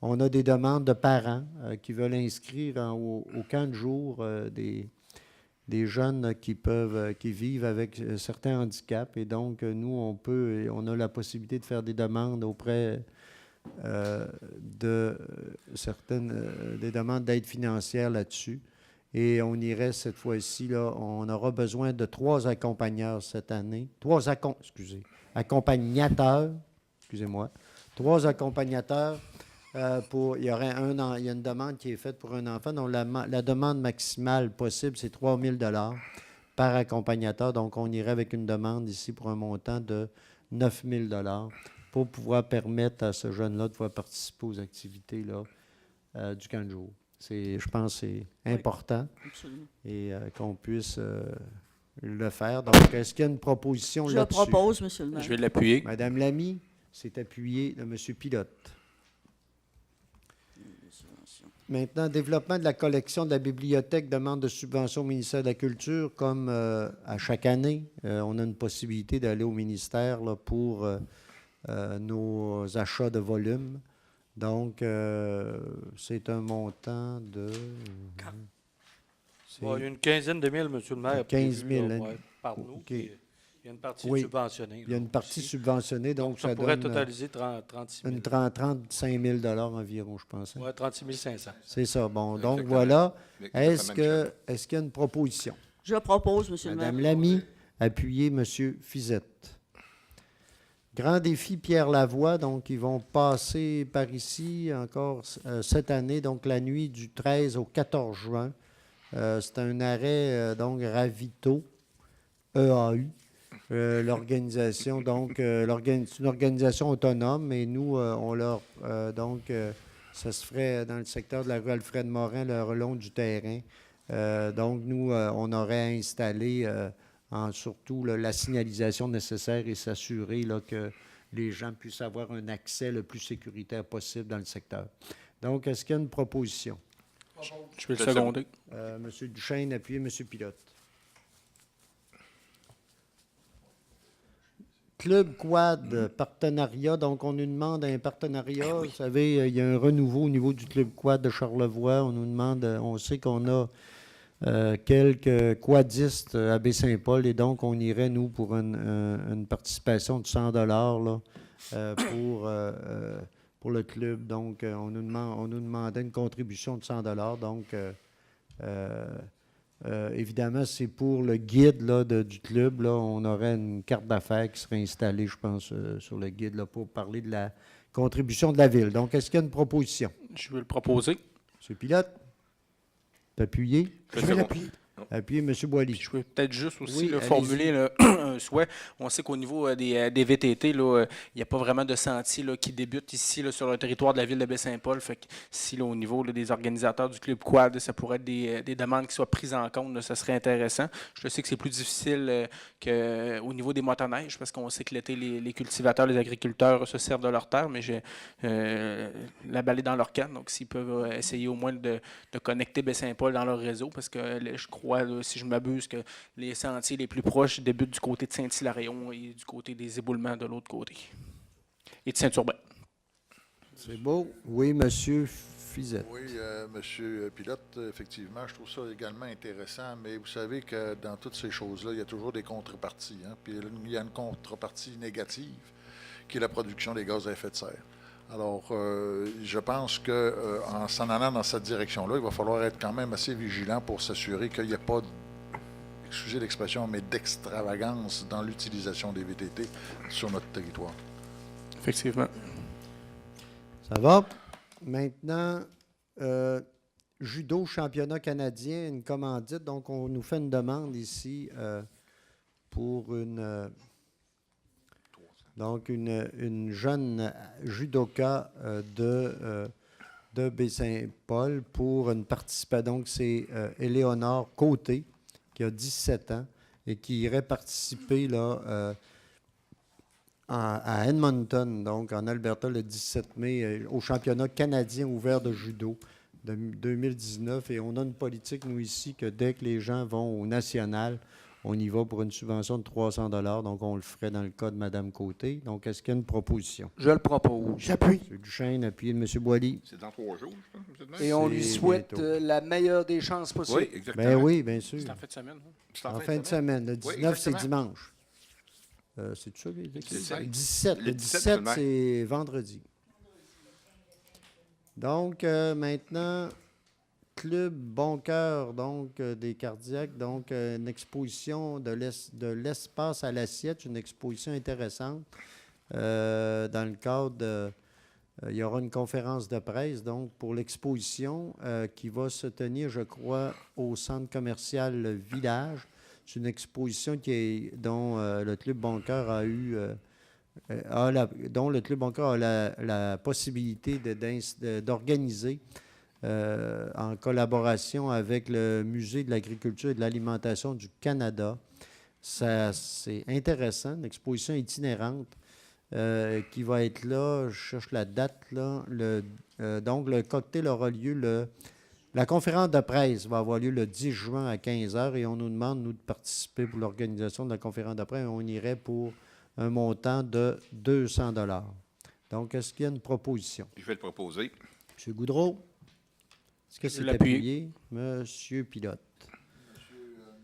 on a des demandes de parents qui veulent inscrire au camp de jour des jeunes qui vivent avec certains handicaps. Et donc, nous, on a la possibilité de faire des demandes auprès de des demandes d'aide financière là-dessus. Et on irait cette fois-ci, là, on aura besoin de 3 accompagnateurs cette année. 3 accompagnateurs, excusez-moi. 3 accompagnateurs il y aurait il y a une demande qui est faite pour un enfant. Donc, la demande maximale possible, c'est 3 000 par accompagnateur. Donc, on irait avec une demande ici pour un montant de 9 000 pour pouvoir permettre à ce jeune-là de pouvoir participer aux activités là, du camp de jour. Je pense que c'est important et qu'on puisse le faire. Donc, est-ce qu'il y a une proposition Je là-dessus? propose, M. le maire. Je vais l'appuyer. Madame Lamy, c'est appuyé de M. Pilote. Maintenant, développement de la collection de la bibliothèque demande de subvention au ministère de la Culture. Comme à chaque année, on a une possibilité d'aller au ministère là, pour nos achats de volumes. Donc, c'est un montant de... Il y a une quinzaine de mille, M. le maire. 15 000, prévu, là, hein. par nous. OK. Puis, il y a une partie Oui. subventionnée. Il y a là, une partie aussi. subventionnée, donc ça ça pourrait donne totaliser 36 000. 35 000 environ, je pense. Hein. Oui, 36 500. C'est ça. Bon, donc Exactement. voilà. Exactement, Michel. Est-ce qu'il y a une proposition? Je propose, M. le maire. Madame Lamy, appuyez M. Fizette. Grand défi Pierre Lavoie, donc ils vont passer par ici encore cette année, donc la nuit du 13 au 14 juin. C'est un arrêt, donc Ravito, EAU. L'organisation, donc, c'est une organisation autonome, et nous, on leur. Ça se ferait dans le secteur de la rue Alfred-Morin, le long du terrain. Donc, nous, on aurait installé surtout là, la signalisation nécessaire et s'assurer là, que les gens puissent avoir un accès le plus sécuritaire possible dans le secteur. Donc, est-ce qu'il y a une proposition? Je vais le seconder. Monsieur Duchesne, appuyez M. Pilote. Club Quad, partenariat. Donc, on nous demande un partenariat. Vous savez, il y a un renouveau au niveau du Club Quad de Charlevoix. On nous demande, on sait qu'on a quelques quadistes à Baie-Saint-Paul et donc on irait, nous, pour une participation de 100 là, pour le club. Donc, on nous demandait une contribution de 100 donc, évidemment, c'est pour le guide là, du club. Là, on aurait une carte d'affaires qui serait installée, je pense, sur le guide là, pour parler de la contribution de la ville. Donc, est-ce qu'il y a une proposition? Je vais le proposer. M. Pilote, appuyez. Je vais l'appuyer. Appuyez M. Boily. Je vais peut-être juste aussi Oui, là, allez-y. formuler là, un souhait. On sait qu'au niveau des VTT, là, il n'y a pas vraiment de sentier là, qui débute ici là, sur le territoire de la ville de Baie-Saint-Paul. Fait que si là, au niveau là, des organisateurs du Club Quad, ça pourrait être des demandes qui soient prises en compte, là, ça serait intéressant. Je sais que c'est plus difficile qu'au niveau des motoneiges, parce qu'on sait que l'été, les cultivateurs, les agriculteurs se servent de leur terre, mais j'ai la balle est dans leur canne. Donc, s'ils peuvent essayer au moins de connecter Baie-Saint-Paul dans leur réseau, parce que là, je crois, là, si je ne m'abuse, que les sentiers les plus proches débutent du côté de Saint-Hilarion et du côté des éboulements de l'autre côté. Et de Saint-Urbain. C'est beau. Oui, M. Fizette. Oui, Monsieur Pilote, effectivement, je trouve ça également intéressant, mais vous savez que dans toutes ces choses-là, il y a toujours des contreparties. Hein? Puis il y a une contrepartie négative, qui est la production des gaz à effet de serre. Alors, je pense qu'en s'en allant dans cette direction-là, il va falloir être quand même assez vigilant pour s'assurer qu'il n'y a pas, excusez l'expression, mais d'extravagance dans l'utilisation des VTT sur notre territoire. Effectivement. Ça va? Maintenant, judo championnat canadien, une commandite. Donc, on nous fait une demande ici pour une jeune judoka de Baie-Saint-Paul pour une participation. Donc, c'est Éléonore Côté, qui a 17 ans et qui irait participer là, à Edmonton, donc en Alberta, le 17 mai, au championnat canadien ouvert de judo de 2019. Et on a une politique, nous, ici, que dès que les gens vont au national, on y va pour une subvention de 300 $. Donc, on le ferait dans le cas de Mme Côté. Donc, est-ce qu'il y a une proposition? Je le propose. J'appuie. M. Duchesne, appuyé de M. Boily. C'est dans 3 jours, je pense. M. Et on lui C'est souhaite bientôt. la meilleure des chances possible. Oui, exactement. Ben oui, bien sûr. C'est en fin de semaine. Hein? C'est En fin de semaine. Le 19, c'est exactement. dimanche. C'est ça? Le le 17. Le 17, seulement. c'est vendredi. Donc, maintenant, Club Bon Cœur, donc, des cardiaques. Donc, une exposition de l'espace à l'assiette, une exposition intéressante dans le cadre il y aura une conférence de presse donc pour l'exposition qui va se tenir, je crois, au centre commercial Le Village. C'est une exposition dont le Club Bon Cœur a eu dont le Club Bon Cœur a la possibilité d'organiser en collaboration avec le Musée de l'agriculture et de l'alimentation du Canada. C'est intéressant, une exposition itinérante qui va être là. Je cherche la date. Là, donc, le cocktail aura lieu la conférence de presse va avoir lieu le 10 juin à 15h et on nous demande, nous, de participer pour l'organisation de la conférence de presse. On irait pour un montant de 200 $. Donc, est-ce qu'il y a une proposition? Je vais le proposer. M. Goudreau? Est-ce que c'est l'appuie. appuyé? Monsieur Pilote.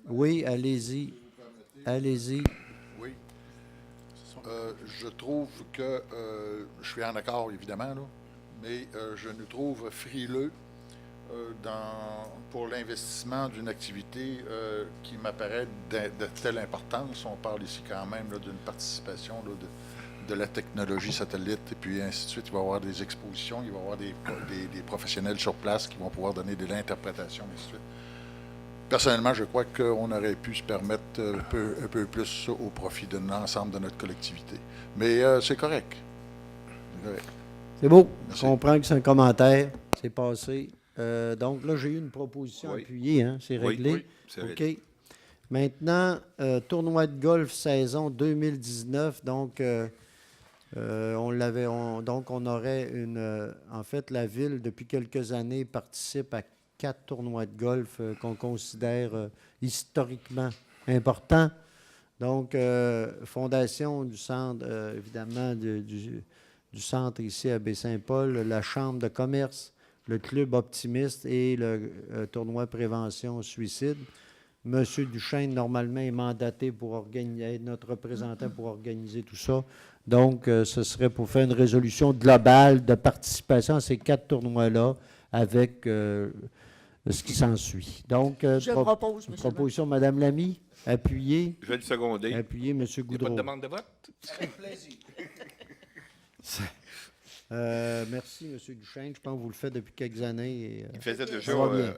Oui, allez-y. Allez-y. Oui. Je trouve que, je suis en accord évidemment, là, mais je nous trouve frileux pour l'investissement d'une activité qui m'apparaît de telle importance. On parle ici quand même là, d'une participation là, de la technologie satellite et puis ainsi de suite. Il va y avoir des expositions, il va y avoir des professionnels sur place qui vont pouvoir donner de l'interprétation, ainsi de suite. Personnellement, je crois qu'on aurait pu se permettre un peu plus au profit de l'ensemble de notre collectivité. Mais c'est correct. C'est correct. C'est beau. Merci. Je comprends que c'est un commentaire. C'est passé. Donc là, j'ai eu une proposition Oui. appuyée. Hein? C'est réglé. Oui, c'est OK. réglé. Maintenant, tournoi de golf saison 2019. Donc, on aurait en fait, la ville, depuis quelques années, participe à 4 tournois de golf qu'on considère historiquement importants. Donc, fondation du centre, évidemment, du centre ici à Baie-Saint-Paul, la Chambre de commerce, le Club Optimiste et le tournoi Prévention Suicide. Monsieur Duchesne, normalement, est mandaté pour être notre représentant pour organiser tout ça. Donc, ce serait pour faire une résolution globale de participation à ces 4 tournois-là avec ce qui s'ensuit. Donc, Je propose, une monsieur proposition, Mme Lamy, appuyée. Je vais le seconder. Appuyé, M. Il n'y a pas Goudreau. de demande de vote? Merci, M. Duchesne. Je pense que vous le faites depuis quelques années. Et, Il faisait déjà ça va bien.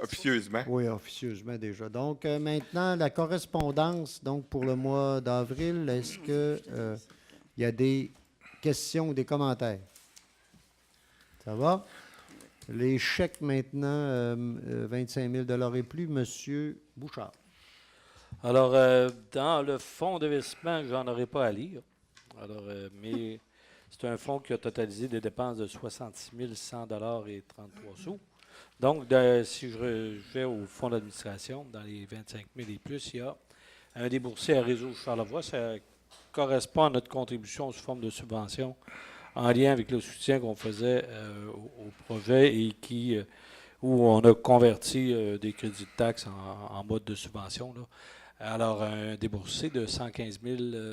officieusement. Oui, officieusement déjà. Donc, maintenant, la correspondance donc pour le mois d'avril, est-ce que il y a des questions ou des commentaires? Ça va? Les chèques maintenant, 25 000 et plus. M. Bouchard. Alors, dans le fonds d'investissement, j'en aurais pas à lire. Alors, mais c'est un fonds qui a totalisé des dépenses de 66 100 $ et 33 sous. Donc, si je vais au fonds d'administration, dans les 25 000 et plus, il y a un déboursé à Réseau Charlevoix. Ça correspond à notre contribution sous forme de subvention en lien avec le soutien qu'on faisait au projet et où on a converti des crédits de taxes en mode de subvention, là. Alors, un déboursé de 115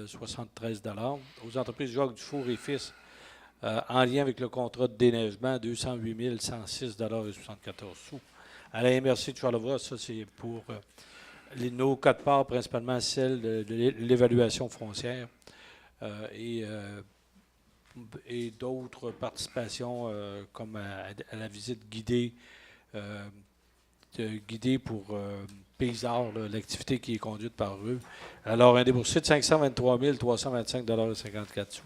073 $ aux entreprises Jacques Dufour et Fils en lien avec le contrat de déneigement, 208 106 $ et 74 sous. À la MRC de Charlevoix, ça, c'est pour nos 4 parts, principalement celle de l'évaluation foncière et d'autres participations comme à la visite guidée, pour Paysard, l'activité qui est conduite par eux. Alors, un déboursé de 523 325 $ et 54 sous.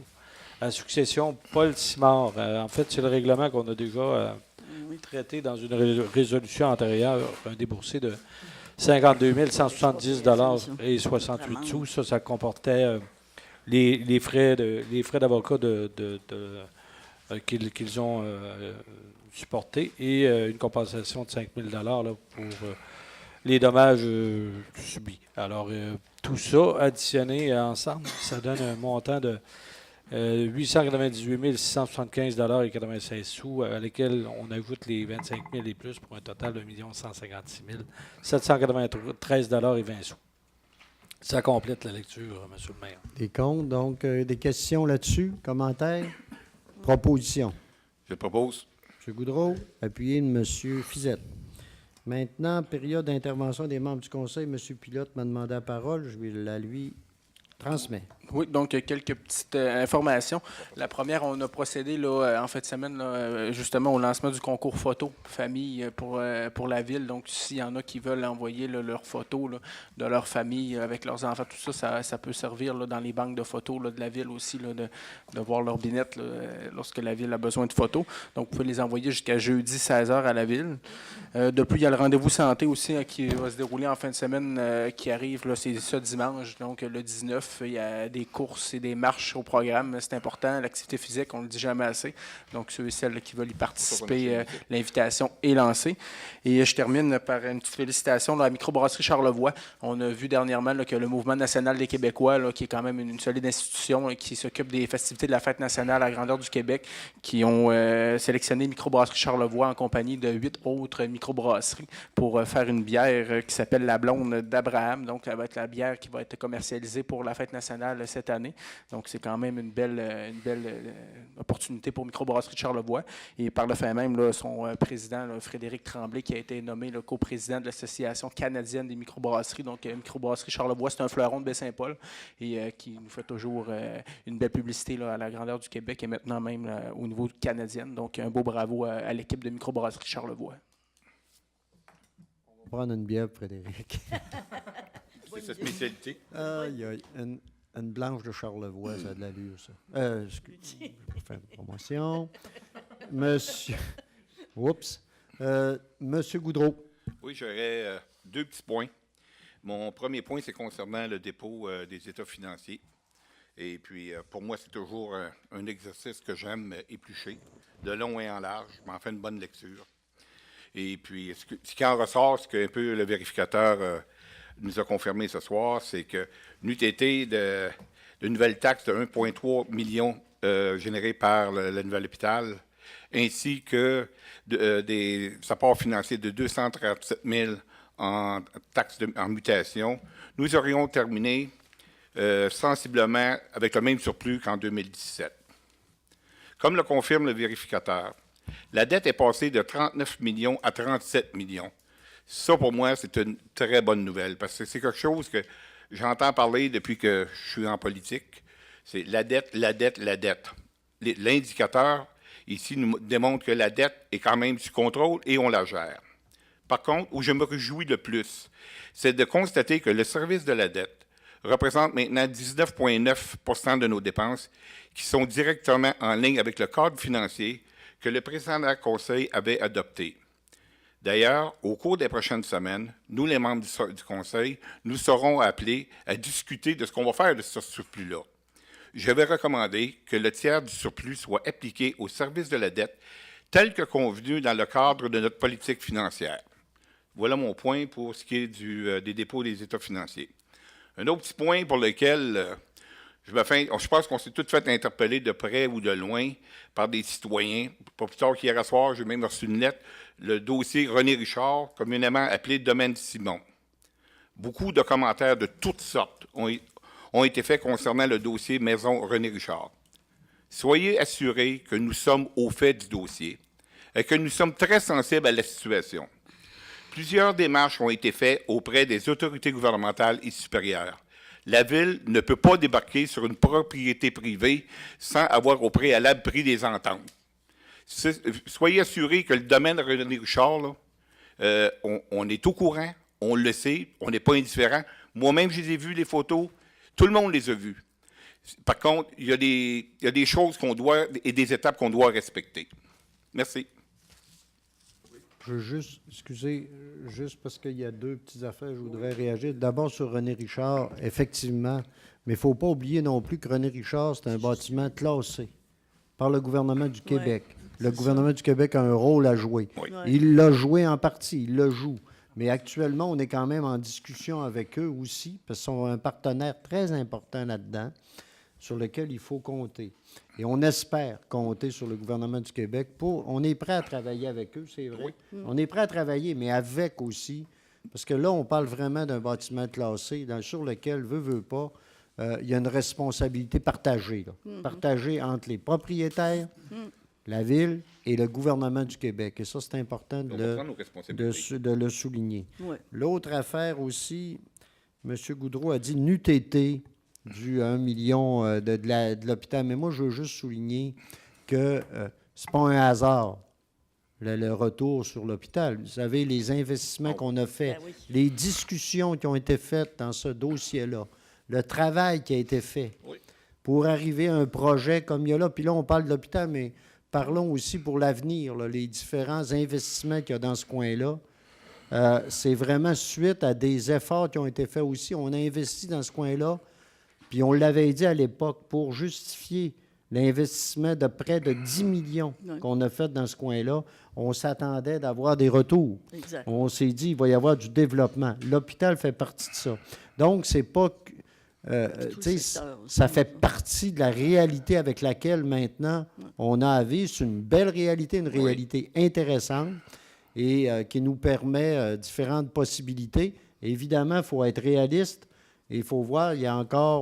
À succession, Paul Simard. En fait, c'est le règlement qu'on a déjà traité dans une résolution antérieure, un déboursé de 52 170 $ et 68 sous. Ça comportait les frais d'avocat qu'ils ont supportés et une compensation de 5 000 $ là, pour les dommages subis. Alors, tout ça additionné ensemble, ça donne un montant de 898 675 $ et 96 sous, à lesquels on ajoute les 25 000 et plus pour un total de 1 156 793 $ et 20 sous. Ça complète la lecture, M. le maire. Des comptes, donc des questions là-dessus, commentaires, propositions. Je propose. M. Goudreau, appuyé de M. Fizette. Maintenant, période d'intervention des membres du Conseil. M. Pilote m'a demandé la parole. Je vais la lui transmettre. Oui, donc quelques petites informations. La première, on a procédé là, en fin de semaine là, justement au lancement du concours photo famille pour la ville. Donc, s'il y en a qui veulent envoyer là, leurs photos là, de leur famille avec leurs enfants, tout ça, ça peut servir là, dans les banques de photos là, de la ville aussi, là, de voir leur binette là, lorsque la ville a besoin de photos. Donc, vous pouvez les envoyer jusqu'à jeudi 16h à la ville. De plus, il y a le rendez-vous santé aussi qui va se dérouler en fin de semaine qui arrive, là, c'est ça dimanche, donc le 19. Il y a des courses et des marches au programme. C'est important. L'activité physique, on ne le dit jamais assez. Donc, ceux et celles qui veulent y participer, l'invitation est lancée. Et je termine par une petite félicitation là, à la microbrasserie Charlevoix. On a vu dernièrement là, que le Mouvement national des Québécois, là, qui est quand même une solide institution qui s'occupe des festivités de la fête nationale à la grandeur du Québec, qui ont sélectionné microbrasserie Charlevoix en compagnie de 8 autres microbrasseries pour faire une bière qui s'appelle la Blonde d'Abraham. Donc, ça va être la bière qui va être commercialisée pour la fête nationale cette année. Donc, c'est quand même une belle opportunité pour Microbrasserie de Charlevoix. Et par le fait même, là, son président, là, Frédéric Tremblay, qui a été nommé le coprésident de l'Association canadienne des microbrasseries. Donc, Microbrasserie Charlevoix, c'est un fleuron de Baie-Saint-Paul et qui nous fait toujours une belle publicité là, à la grandeur du Québec et maintenant même là, au niveau canadien. Donc, un beau bravo à l'équipe de Microbrasserie Charlevoix. On va prendre une bière, Frédéric. C'est sa spécialité. Aïe, aïe. Une blanche de Charlevoix, ça a de l'allure, ça. Excusez, je vais faire une promotion. Monsieur. Oups. Monsieur Goudreau. Oui, j'aurais 2 petits points. Mon premier point, c'est concernant le dépôt des états financiers. Et puis, pour moi, c'est toujours un exercice que j'aime éplucher, de long et en large. Je m'en fais une bonne lecture. Et puis, ce qui en ressort, ce qu'un peu le vérificateur nous a confirmé ce soir, c'est que n'eût été de nouvelles taxes de 1,3 million générées par le nouvel hôpital, ainsi que des apports financiers de 237 000 en taxes en mutation, nous aurions terminé sensiblement avec le même surplus qu'en 2017. Comme le confirme le vérificateur, la dette est passée de 39 millions à 37 millions. Ça, pour moi, c'est une très bonne nouvelle, parce que c'est quelque chose que j'entends parler depuis que je suis en politique. C'est la dette, la dette, la dette. L'indicateur, ici, nous démontre que la dette est quand même sous contrôle et on la gère. Par contre, où je me réjouis le plus, c'est de constater que le service de la dette représente maintenant 19,9 % de nos dépenses qui sont directement en ligne avec le cadre financier que le précédent Conseil avait adopté. D'ailleurs, au cours des prochaines semaines, nous, les membres du Conseil, nous serons appelés à discuter de ce qu'on va faire de ce surplus-là. Je vais recommander que le tiers du surplus soit appliqué au service de la dette tel que convenu dans le cadre de notre politique financière. Voilà mon point pour ce qui est des dépôts des états financiers. Un autre petit point pour lequel je pense qu'on s'est tous fait interpeller de près ou de loin par des citoyens. Pas plus tard qu'hier soir, j'ai même reçu une lettre, le dossier René Richard, communément appelé Domaine Simon. Beaucoup de commentaires de toutes sortes ont été faits concernant le dossier Maison René Richard. Soyez assurés que nous sommes au fait du dossier et que nous sommes très sensibles à la situation. Plusieurs démarches ont été faites auprès des autorités gouvernementales et supérieures. La Ville ne peut pas débarquer sur une propriété privée sans avoir au préalable pris des ententes. Soyez assurés que le domaine René Richard, là, on est au courant, on le sait, on n'est pas indifférent. Moi-même, je les ai vus, les photos, tout le monde les a vues. Par contre, il y a des choses qu'on doit et des étapes qu'on doit respecter. Merci. Je veux juste, excusez, juste parce qu'il y a 2 petites affaires, je voudrais réagir. D'abord sur René Richard, effectivement, mais il ne faut pas oublier non plus que René Richard, c'est un bâtiment classé par le gouvernement du Québec. Le gouvernement du Québec a un rôle à jouer. Oui. Il l'a joué en partie, il le joue. Mais actuellement, on est quand même en discussion avec eux aussi, parce qu'ils sont un partenaire très important là-dedans, sur lequel il faut compter. Et on espère compter sur le gouvernement du Québec on est prêt à travailler avec eux, c'est vrai. Oui. On est prêt à travailler, mais avec aussi, parce que là, on parle vraiment d'un bâtiment classé sur lequel, veut pas, il y a une responsabilité partagée, là, partagée entre les propriétaires, la Ville et le gouvernement du Québec. Et ça, c'est important de le souligner. Ouais. L'autre affaire aussi, M. Goudreau a dit n'eût été du 1 million de l'hôpital. Mais moi, je veux juste souligner que ce n'est pas un hasard, le retour sur l'hôpital. Vous savez, les investissements qu'on a faits, Ben oui. les discussions qui ont été faites dans ce dossier-là, le travail qui a été fait pour arriver à un projet comme il y a là. Puis là, on parle de l'hôpital, mais parlons aussi pour l'avenir, là, les différents investissements qu'il y a dans ce coin-là. C'est vraiment suite à des efforts qui ont été faits aussi. On a investi dans ce coin-là, puis on l'avait dit à l'époque, pour justifier l'investissement de près de 10 millions qu'on a fait dans ce coin-là, on s'attendait d'avoir des retours. Exact. On s'est dit qu'il va y avoir du développement. L'hôpital fait partie de ça. Donc, c'est pas... tu sais, ça fait partie de la réalité avec laquelle maintenant on a à vivre. C'est une belle réalité, une réalité intéressante et qui nous permet différentes possibilités. Évidemment, il faut être réaliste et il faut voir,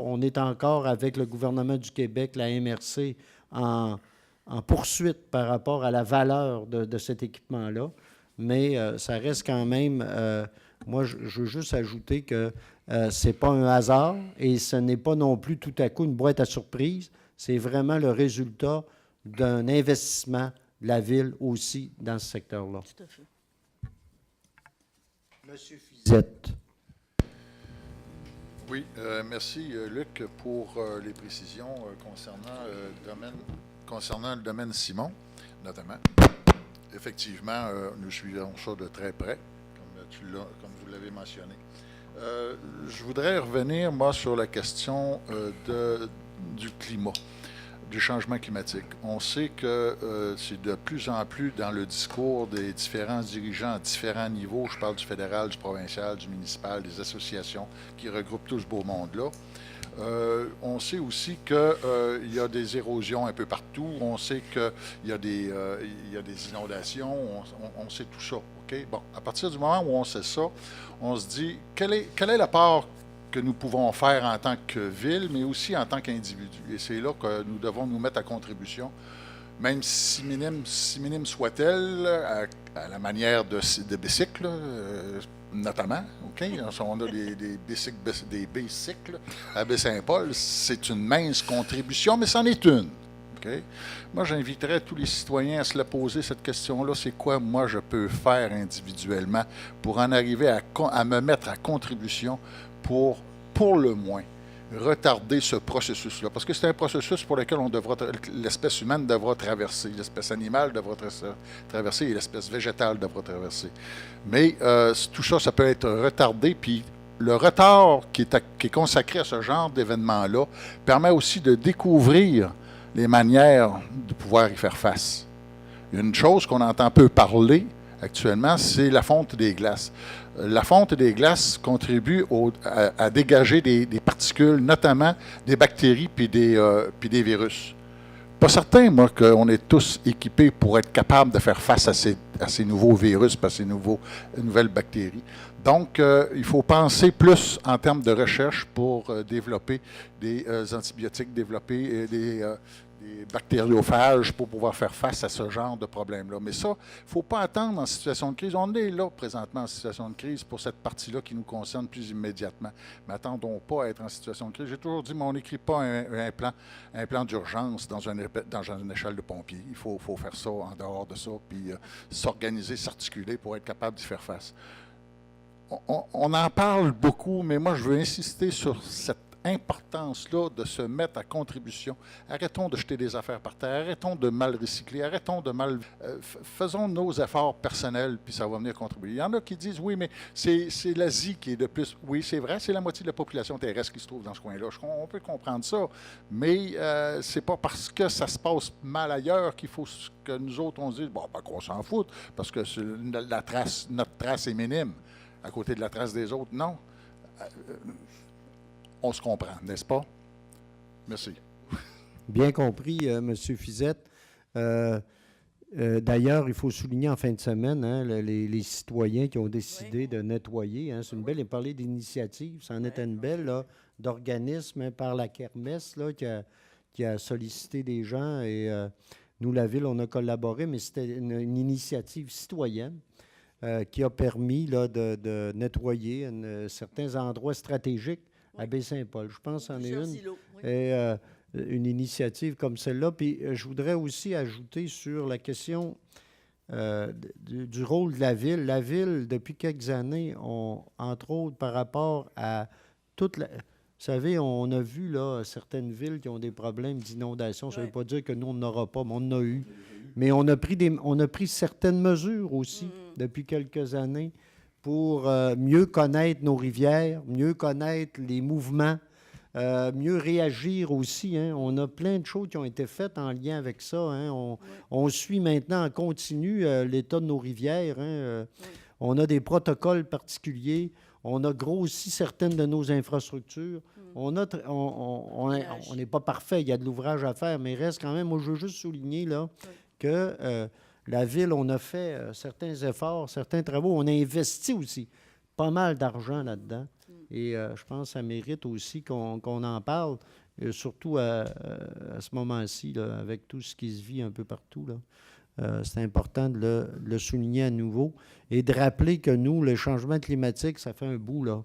on est encore avec le gouvernement du Québec, la MRC, en poursuite par rapport à la valeur de cet équipement-là. Mais ça reste quand même... moi, je veux juste ajouter que ce n'est pas un hasard et ce n'est pas non plus tout à coup une boîte à surprise. C'est vraiment le résultat d'un investissement de la Ville aussi dans ce secteur-là. Tout à fait. Monsieur Fizette. Oui, merci Luc pour les précisions concernant le domaine Simon, notamment. Effectivement, nous suivons ça de très près, comme vous l'avez mentionné. Je voudrais revenir, moi, sur la question du climat, du changement climatique. On sait que c'est de plus en plus dans le discours des différents dirigeants à différents niveaux, je parle du fédéral, du provincial, du municipal, des associations qui regroupent tout ce beau monde-là. On sait aussi qu'il y a des érosions un peu partout. On sait qu'il y a des inondations. On sait tout ça. OK? Bon, à partir du moment où on sait ça, on se dit, quelle est la part que nous pouvons faire en tant que ville, mais aussi en tant qu'individu? Et c'est là que nous devons nous mettre à contribution, même si minime soit-elle, à la manière de bicycle, notamment, OK? On a des bicycles à Baie-Saint-Paul. C'est une mince contribution, mais c'en est une. OK? Moi, j'inviterais tous les citoyens à se la poser, cette question-là. C'est quoi, moi, je peux faire individuellement pour en arriver à me mettre à contribution pour le moins, retarder ce processus-là. Parce que c'est un processus pour lequel l'espèce humaine devra traverser, l'espèce animale devra traverser et l'espèce végétale devra traverser. Mais tout ça, ça peut être retardé, puis le retard qui est consacré à ce genre d'événement-là permet aussi de découvrir les manières de pouvoir y faire face. Une chose qu'on entend peu parler actuellement, c'est la fonte des glaces. La fonte des glaces contribue à dégager des particules, notamment des bactéries puis des virus. Pas certain, moi, qu'on est tous équipés pour être capables de faire face à ces nouveaux virus, à ces nouvelles bactéries. Donc, il faut penser plus en termes de recherche pour développer des antibiotiques, développer des bactériophages pour pouvoir faire face à ce genre de problème-là. Mais ça, il ne faut pas attendre en situation de crise. On est là présentement en situation de crise pour cette partie-là qui nous concerne plus immédiatement. Mais attendons pas à être en situation de crise. J'ai toujours dit, mais on n'écrit pas un plan d'urgence dans une échelle de pompier. Il faut faire ça en dehors de ça, puis s'organiser, s'articuler pour être capable d'y faire face. On en parle beaucoup, mais moi, je veux insister sur cette importance-là de se mettre à contribution. Arrêtons de jeter des affaires par terre, arrêtons de mal recycler, faisons nos efforts personnels, puis ça va venir contribuer. Il y en a qui disent, oui, mais c'est l'Asie qui est de plus... Oui, c'est vrai, c'est la moitié de la population terrestre qui se trouve dans ce coin-là. On peut comprendre ça, mais c'est pas parce que ça se passe mal ailleurs qu'il faut que nous autres, on se dise, bon, ben, qu'on s'en fout, parce que notre trace est minime, à côté de la trace des autres. Non. On se comprend, n'est-ce pas? Merci. Bien compris, M. Fizette. D'ailleurs, il faut souligner en fin de semaine les citoyens qui ont décidé de nettoyer. C'est une belle, il parlait d'initiative, c'en était une belle, d'organisme par la Kermesse qui a sollicité des gens et nous, la Ville, on a collaboré, mais c'était une initiative citoyenne qui a permis de nettoyer certains endroits stratégiques à Baie-Saint-Paul. Je pense en est Plusieurs une. îlots, oui. Et, une initiative comme celle-là. Puis je voudrais aussi ajouter sur la question du rôle de la ville. La ville, depuis quelques années, entre autres par rapport à toute la... Vous savez, on a vu là certaines villes qui ont des problèmes d'inondation. Ça ne veut pas dire que nous, on n'aura pas, mais on en a eu. Mais on a pris certaines mesures aussi depuis quelques années pour mieux connaître nos rivières, mieux connaître les mouvements, mieux réagir aussi. Hein. On a plein de choses qui ont été faites en lien avec ça. Hein. On suit maintenant en continu l'état de nos rivières. Hein. On a des protocoles particuliers. On a grossi certaines de nos infrastructures. On n'est pas parfait. Il y a de l'ouvrage à faire, mais il reste quand même, moi, je veux juste souligner là, que la Ville, on a fait certains efforts, certains travaux. On a investi aussi pas mal d'argent là-dedans. Et je pense que ça mérite aussi qu'on en parle, surtout à ce moment-ci, là, avec tout ce qui se vit un peu partout. Là. C'est important de le souligner à nouveau et de rappeler que nous, le changement climatique, ça fait un bout là,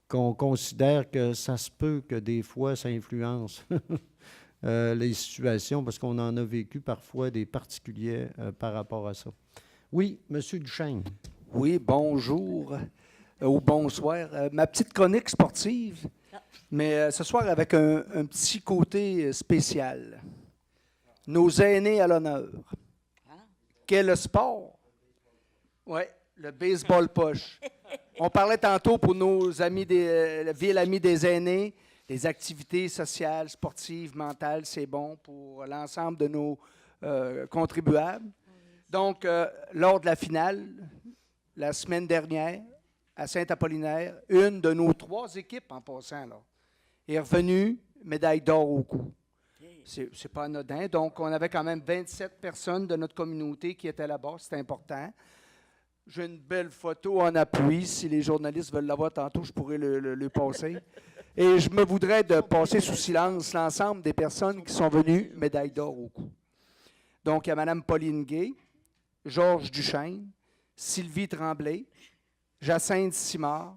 qu'on considère que ça se peut que des fois, ça influence les situations parce qu'on en a vécu parfois des particuliers par rapport à ça. Oui, M. Duchesne. Oui, bonjour ou bonsoir. Ma petite chronique sportive, mais ce soir avec un petit côté spécial. Nos aînés à l'honneur. Quel sport? Oui, le baseball poche. On parlait tantôt pour nos amis la ville amie des aînés, les activités sociales, sportives, mentales, c'est bon pour l'ensemble de nos contribuables. Donc, lors de la finale, la semaine dernière, à Saint-Apollinaire, une de nos 3 équipes, en passant, là, est revenue médaille d'or au cou. C'est pas anodin. Donc, on avait quand même 27 personnes de notre communauté qui étaient là-bas. C'est important. J'ai une belle photo en appui. Si les journalistes veulent l'avoir tantôt, je pourrais le passer. Et je me voudrais de passer sous silence l'ensemble des personnes qui sont venues médaille d'or au cou. Donc, il y a Mme Pauline Gay, Georges Duchesne, Sylvie Tremblay, Jacinthe Simard,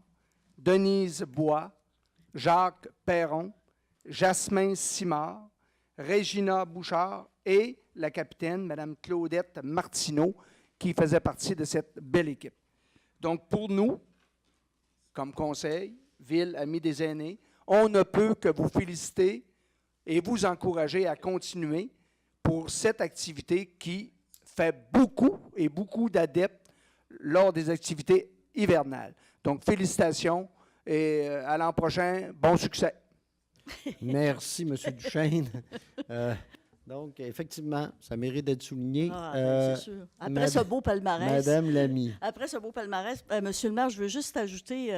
Denise Bois, Jacques Perron, Jasmin Simard, Régina Bouchard et la capitaine, Mme Claudette Martineau, qui faisait partie de cette belle équipe. Donc, pour nous, comme conseil, Ville, Amis des aînés, on ne peut que vous féliciter et vous encourager à continuer pour cette activité qui fait beaucoup d'adeptes lors des activités hivernales. Donc, félicitations et à l'an prochain, bon succès. Merci, M. Duchesne. Donc, effectivement, ça mérite d'être souligné. C'est sûr. Après ce beau palmarès. Madame Lamy. Après ce beau palmarès, Monsieur le maire, je veux juste ajouter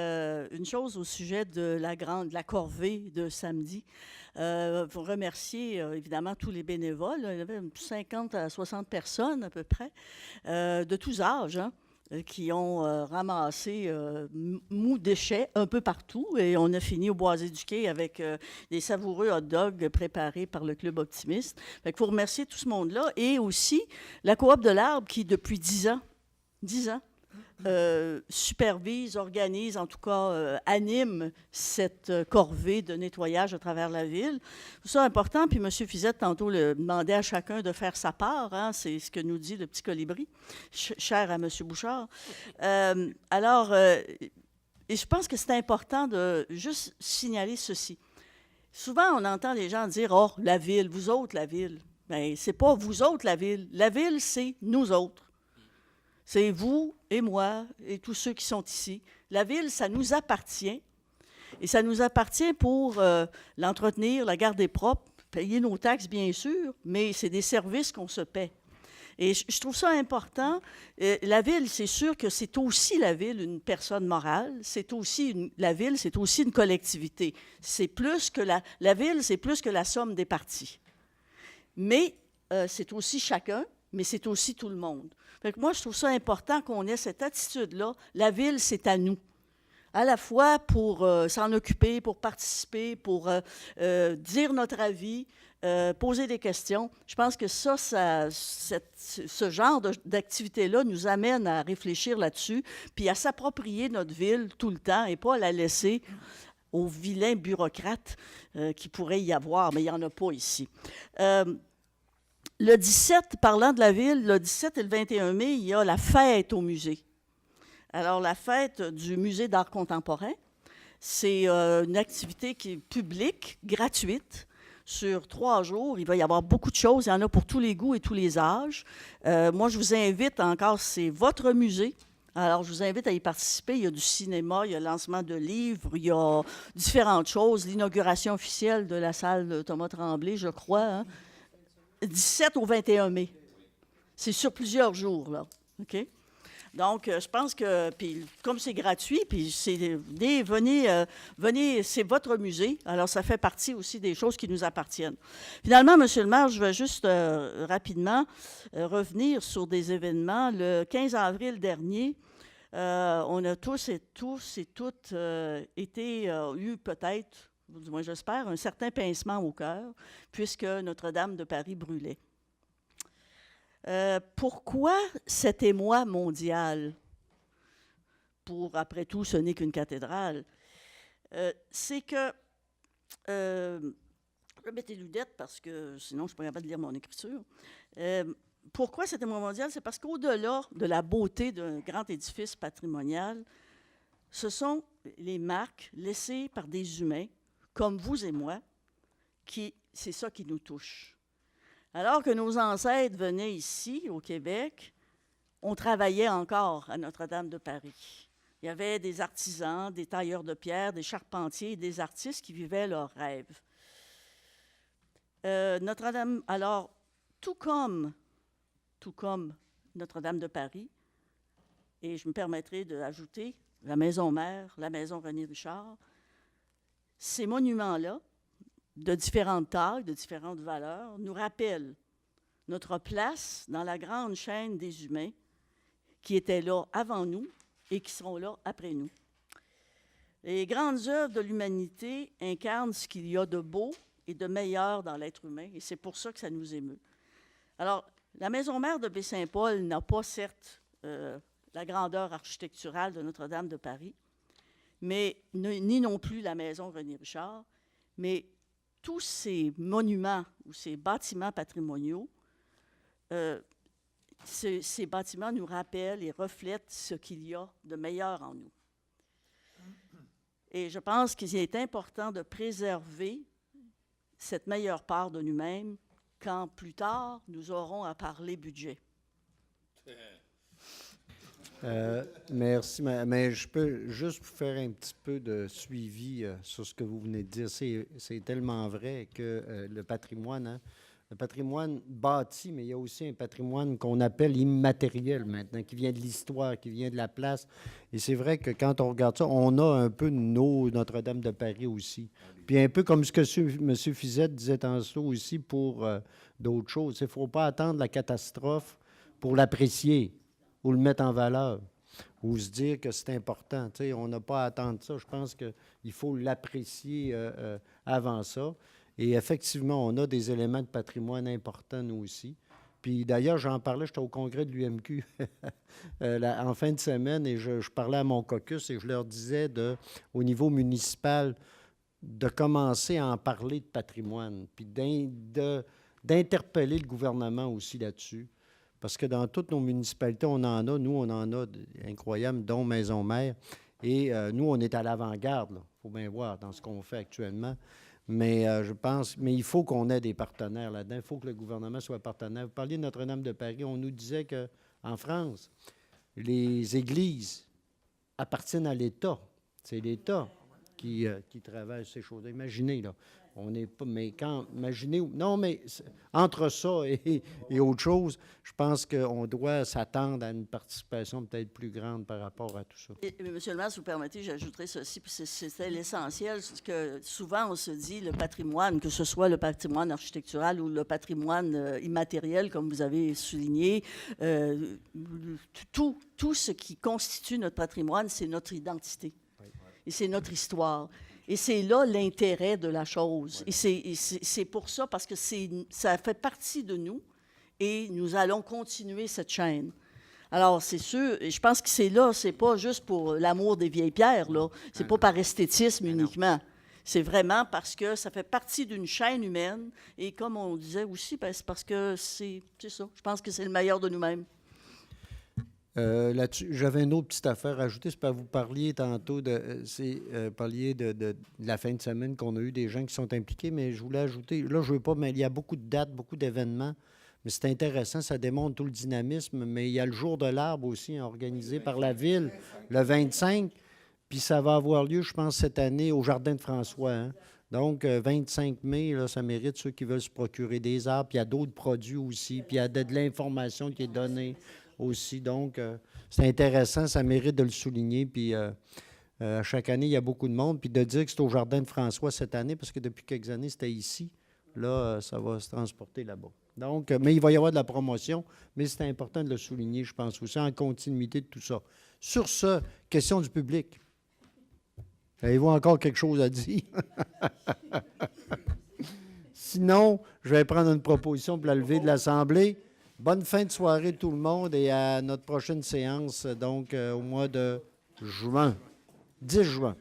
une chose au sujet de la corvée de samedi. Pour remercier, évidemment, tous les bénévoles. Il y avait 50 à 60 personnes, à peu près, de tous âges, hein, qui ont ramassé mous déchets un peu partout. Et on a fini au Boisé du Quai avec des savoureux hot dogs préparés par le Club Optimiste. Fait qu'il faut remercier tout ce monde-là. Et aussi la Coop de l'Arbre qui, depuis 10 ans, supervise, organise, en tout cas anime cette corvée de nettoyage à travers la ville. Tout ça est important. Puis M. Fizette, tantôt, demandait à chacun de faire sa part. Hein, c'est ce que nous dit le petit colibri, cher à M. Bouchard. Et je pense que c'est important de juste signaler ceci. Souvent, on entend les gens dire « Oh, la ville, vous autres, la ville. » Bien, c'est pas vous autres, la ville. La ville, c'est nous autres. C'est vous et moi et tous ceux qui sont ici. La ville, ça nous appartient. Et ça nous appartient pour l'entretenir, la garder propre, payer nos taxes, bien sûr, mais c'est des services qu'on se paie. Et je trouve ça important. La ville, c'est sûr que c'est aussi la ville une personne morale. La ville, c'est aussi une collectivité. C'est plus que la ville, c'est plus que la somme des parties. Mais c'est aussi chacun, mais c'est aussi tout le monde. Fait que moi, je trouve ça important qu'on ait cette attitude-là. La ville, c'est à nous. À la fois pour s'en occuper, pour participer, pour dire notre avis, poser des questions. Je pense que ce genre d'activité-là nous amène à réfléchir là-dessus, puis à s'approprier notre ville tout le temps et pas à la laisser aux vilains bureaucrates qui pourraient y avoir, mais il n'y en a pas ici. Le 17, parlant de la ville, le 17 et le 21 mai, il y a la fête au musée. Alors, la fête du musée d'art contemporain, c'est une activité qui est publique, gratuite, sur 3 jours. Il va y avoir beaucoup de choses. Il y en a pour tous les goûts et tous les âges. Moi, je vous invite encore, c'est votre musée. Alors, je vous invite à y participer. Il y a du cinéma, il y a le lancement de livres, il y a différentes choses. L'inauguration officielle de la salle de Thomas Tremblay, je crois, hein? 17 au 21 mai. C'est sur plusieurs jours, là. OK? Donc, je pense que, puis comme c'est gratuit, puis venez, c'est votre musée, alors ça fait partie aussi des choses qui nous appartiennent. Finalement, Monsieur le maire, je vais juste rapidement revenir sur des événements. Le 15 avril dernier, on a tous et toutes eu peut-être, du moins j'espère, un certain pincement au cœur, puisque Notre-Dame de Paris brûlait. Pourquoi cet émoi mondial? Après tout, ce n'est qu'une cathédrale. C'est que... je vais mettre les lunettes parce que sinon, je ne suis pas capable de lire mon écriture. Pourquoi cet émoi mondial? C'est parce qu'au-delà de la beauté d'un grand édifice patrimonial, ce sont les marques laissées par des humains, comme vous et moi, c'est ça qui nous touche. Alors que nos ancêtres venaient ici, au Québec, on travaillait encore à Notre-Dame de Paris. Il y avait des artisans, des tailleurs de pierre, des charpentiers, des artistes qui vivaient leurs rêves. Notre-Dame, alors, tout comme Notre-Dame de Paris, et je me permettrai d'ajouter la Maison Mère, la Maison René Richard, ces monuments-là, de différentes tailles, de différentes valeurs, nous rappellent notre place dans la grande chaîne des humains qui étaient là avant nous et qui seront là après nous. Les grandes œuvres de l'humanité incarnent ce qu'il y a de beau et de meilleur dans l'être humain, et c'est pour ça que ça nous émeut. Alors, la Maison Mère de Baie-Saint-Paul n'a pas, certes, la grandeur architecturale de Notre-Dame de Paris, mais ni non plus la Maison René Richard, mais tous ces monuments ou ces bâtiments patrimoniaux, ces bâtiments nous rappellent et reflètent ce qu'il y a de meilleur en nous. Et je pense qu'il est important de préserver cette meilleure part de nous-mêmes quand plus tard nous aurons à parler budget. Merci, mais je peux juste vous faire un petit peu de suivi sur ce que vous venez de dire. C'est tellement vrai que le patrimoine bâti, mais il y a aussi un patrimoine qu'on appelle immatériel maintenant, qui vient de l'histoire, qui vient de la place. Et c'est vrai que quand on regarde ça, on a un peu Notre-Dame de Paris aussi. Puis un peu comme ce que M. Fizette disait tantôt aussi pour d'autres choses. Il ne faut pas attendre la catastrophe pour l'apprécier ou le mettre en valeur, ou se dire que c'est important. Tu sais, on n'a pas à attendre ça. Je pense qu'il faut l'apprécier avant ça. Et effectivement, on a des éléments de patrimoine importants, nous aussi. Puis d'ailleurs, j'en parlais, j'étais au congrès de l'UMQ en fin de semaine, et je parlais à mon caucus et je leur disais, au niveau municipal, de commencer à en parler de patrimoine, puis d'interpeller le gouvernement aussi là-dessus. Parce que dans toutes nos municipalités, on en a incroyables, dont Maison-Mère. Et nous, on est à l'avant-garde, il faut bien voir dans ce qu'on fait actuellement. Mais je pense, mais il faut qu'on ait des partenaires là-dedans. Il faut que le gouvernement soit partenaire. Vous parliez de Notre-Dame de Paris. On nous disait qu'en France, les églises appartiennent à l'État. C'est l'État qui travaille ces choses. Imaginez, là. On n'est pas, mais imaginez, non, mais entre ça et autre chose, je pense qu'on doit s'attendre à une participation peut-être plus grande par rapport à tout ça. Monsieur le maire, si vous permettez, j'ajouterai ceci, puis c'est l'essentiel, c'est que souvent on se dit le patrimoine, que ce soit le patrimoine architectural ou le patrimoine immatériel, comme vous avez souligné, tout ce qui constitue notre patrimoine, c'est notre identité. Et c'est notre histoire. Et c'est là l'intérêt de la chose. Et c'est pour ça, parce que ça fait partie de nous, et nous allons continuer cette chaîne. Alors, c'est sûr, et je pense que c'est là, c'est pas juste pour l'amour des vieilles pierres, là. C'est pas par esthétisme uniquement. C'est vraiment parce que ça fait partie d'une chaîne humaine. Et comme on disait aussi, ben, c'est parce que c'est ça. Je pense que c'est le meilleur de nous-mêmes. Là-dessus, j'avais une autre petite affaire à ajouter. C'est parce que vous parliez tantôt parliez de la fin de semaine qu'on a eu des gens qui sont impliqués, mais je voulais ajouter, là, je veux pas, mais il y a beaucoup de dates, beaucoup d'événements, mais c'est intéressant, ça démontre tout le dynamisme, mais il y a le jour de l'arbre aussi, organisé par la Ville, le 25, puis ça va avoir lieu, je pense, cette année au Jardin de François, hein. Donc, 25 mai, là, ça mérite ceux qui veulent se procurer des arbres, puis il y a d'autres produits aussi, puis il y a de l'information qui est donnée aussi. Donc, c'est intéressant, ça mérite de le souligner. Puis, chaque année, il y a beaucoup de monde. Puis de dire que c'est au Jardin de François cette année, parce que depuis quelques années, c'était ici. Là, ça va se transporter là-bas. Donc, mais il va y avoir de la promotion, mais c'est important de le souligner, je pense aussi, en continuité de tout ça. Sur ce, question du public. Avez-vous encore quelque chose à dire? Sinon, je vais prendre une proposition pour la levée de l'Assemblée. Bonne fin de soirée tout le monde et à notre prochaine séance, donc au mois de juin, 10 juin.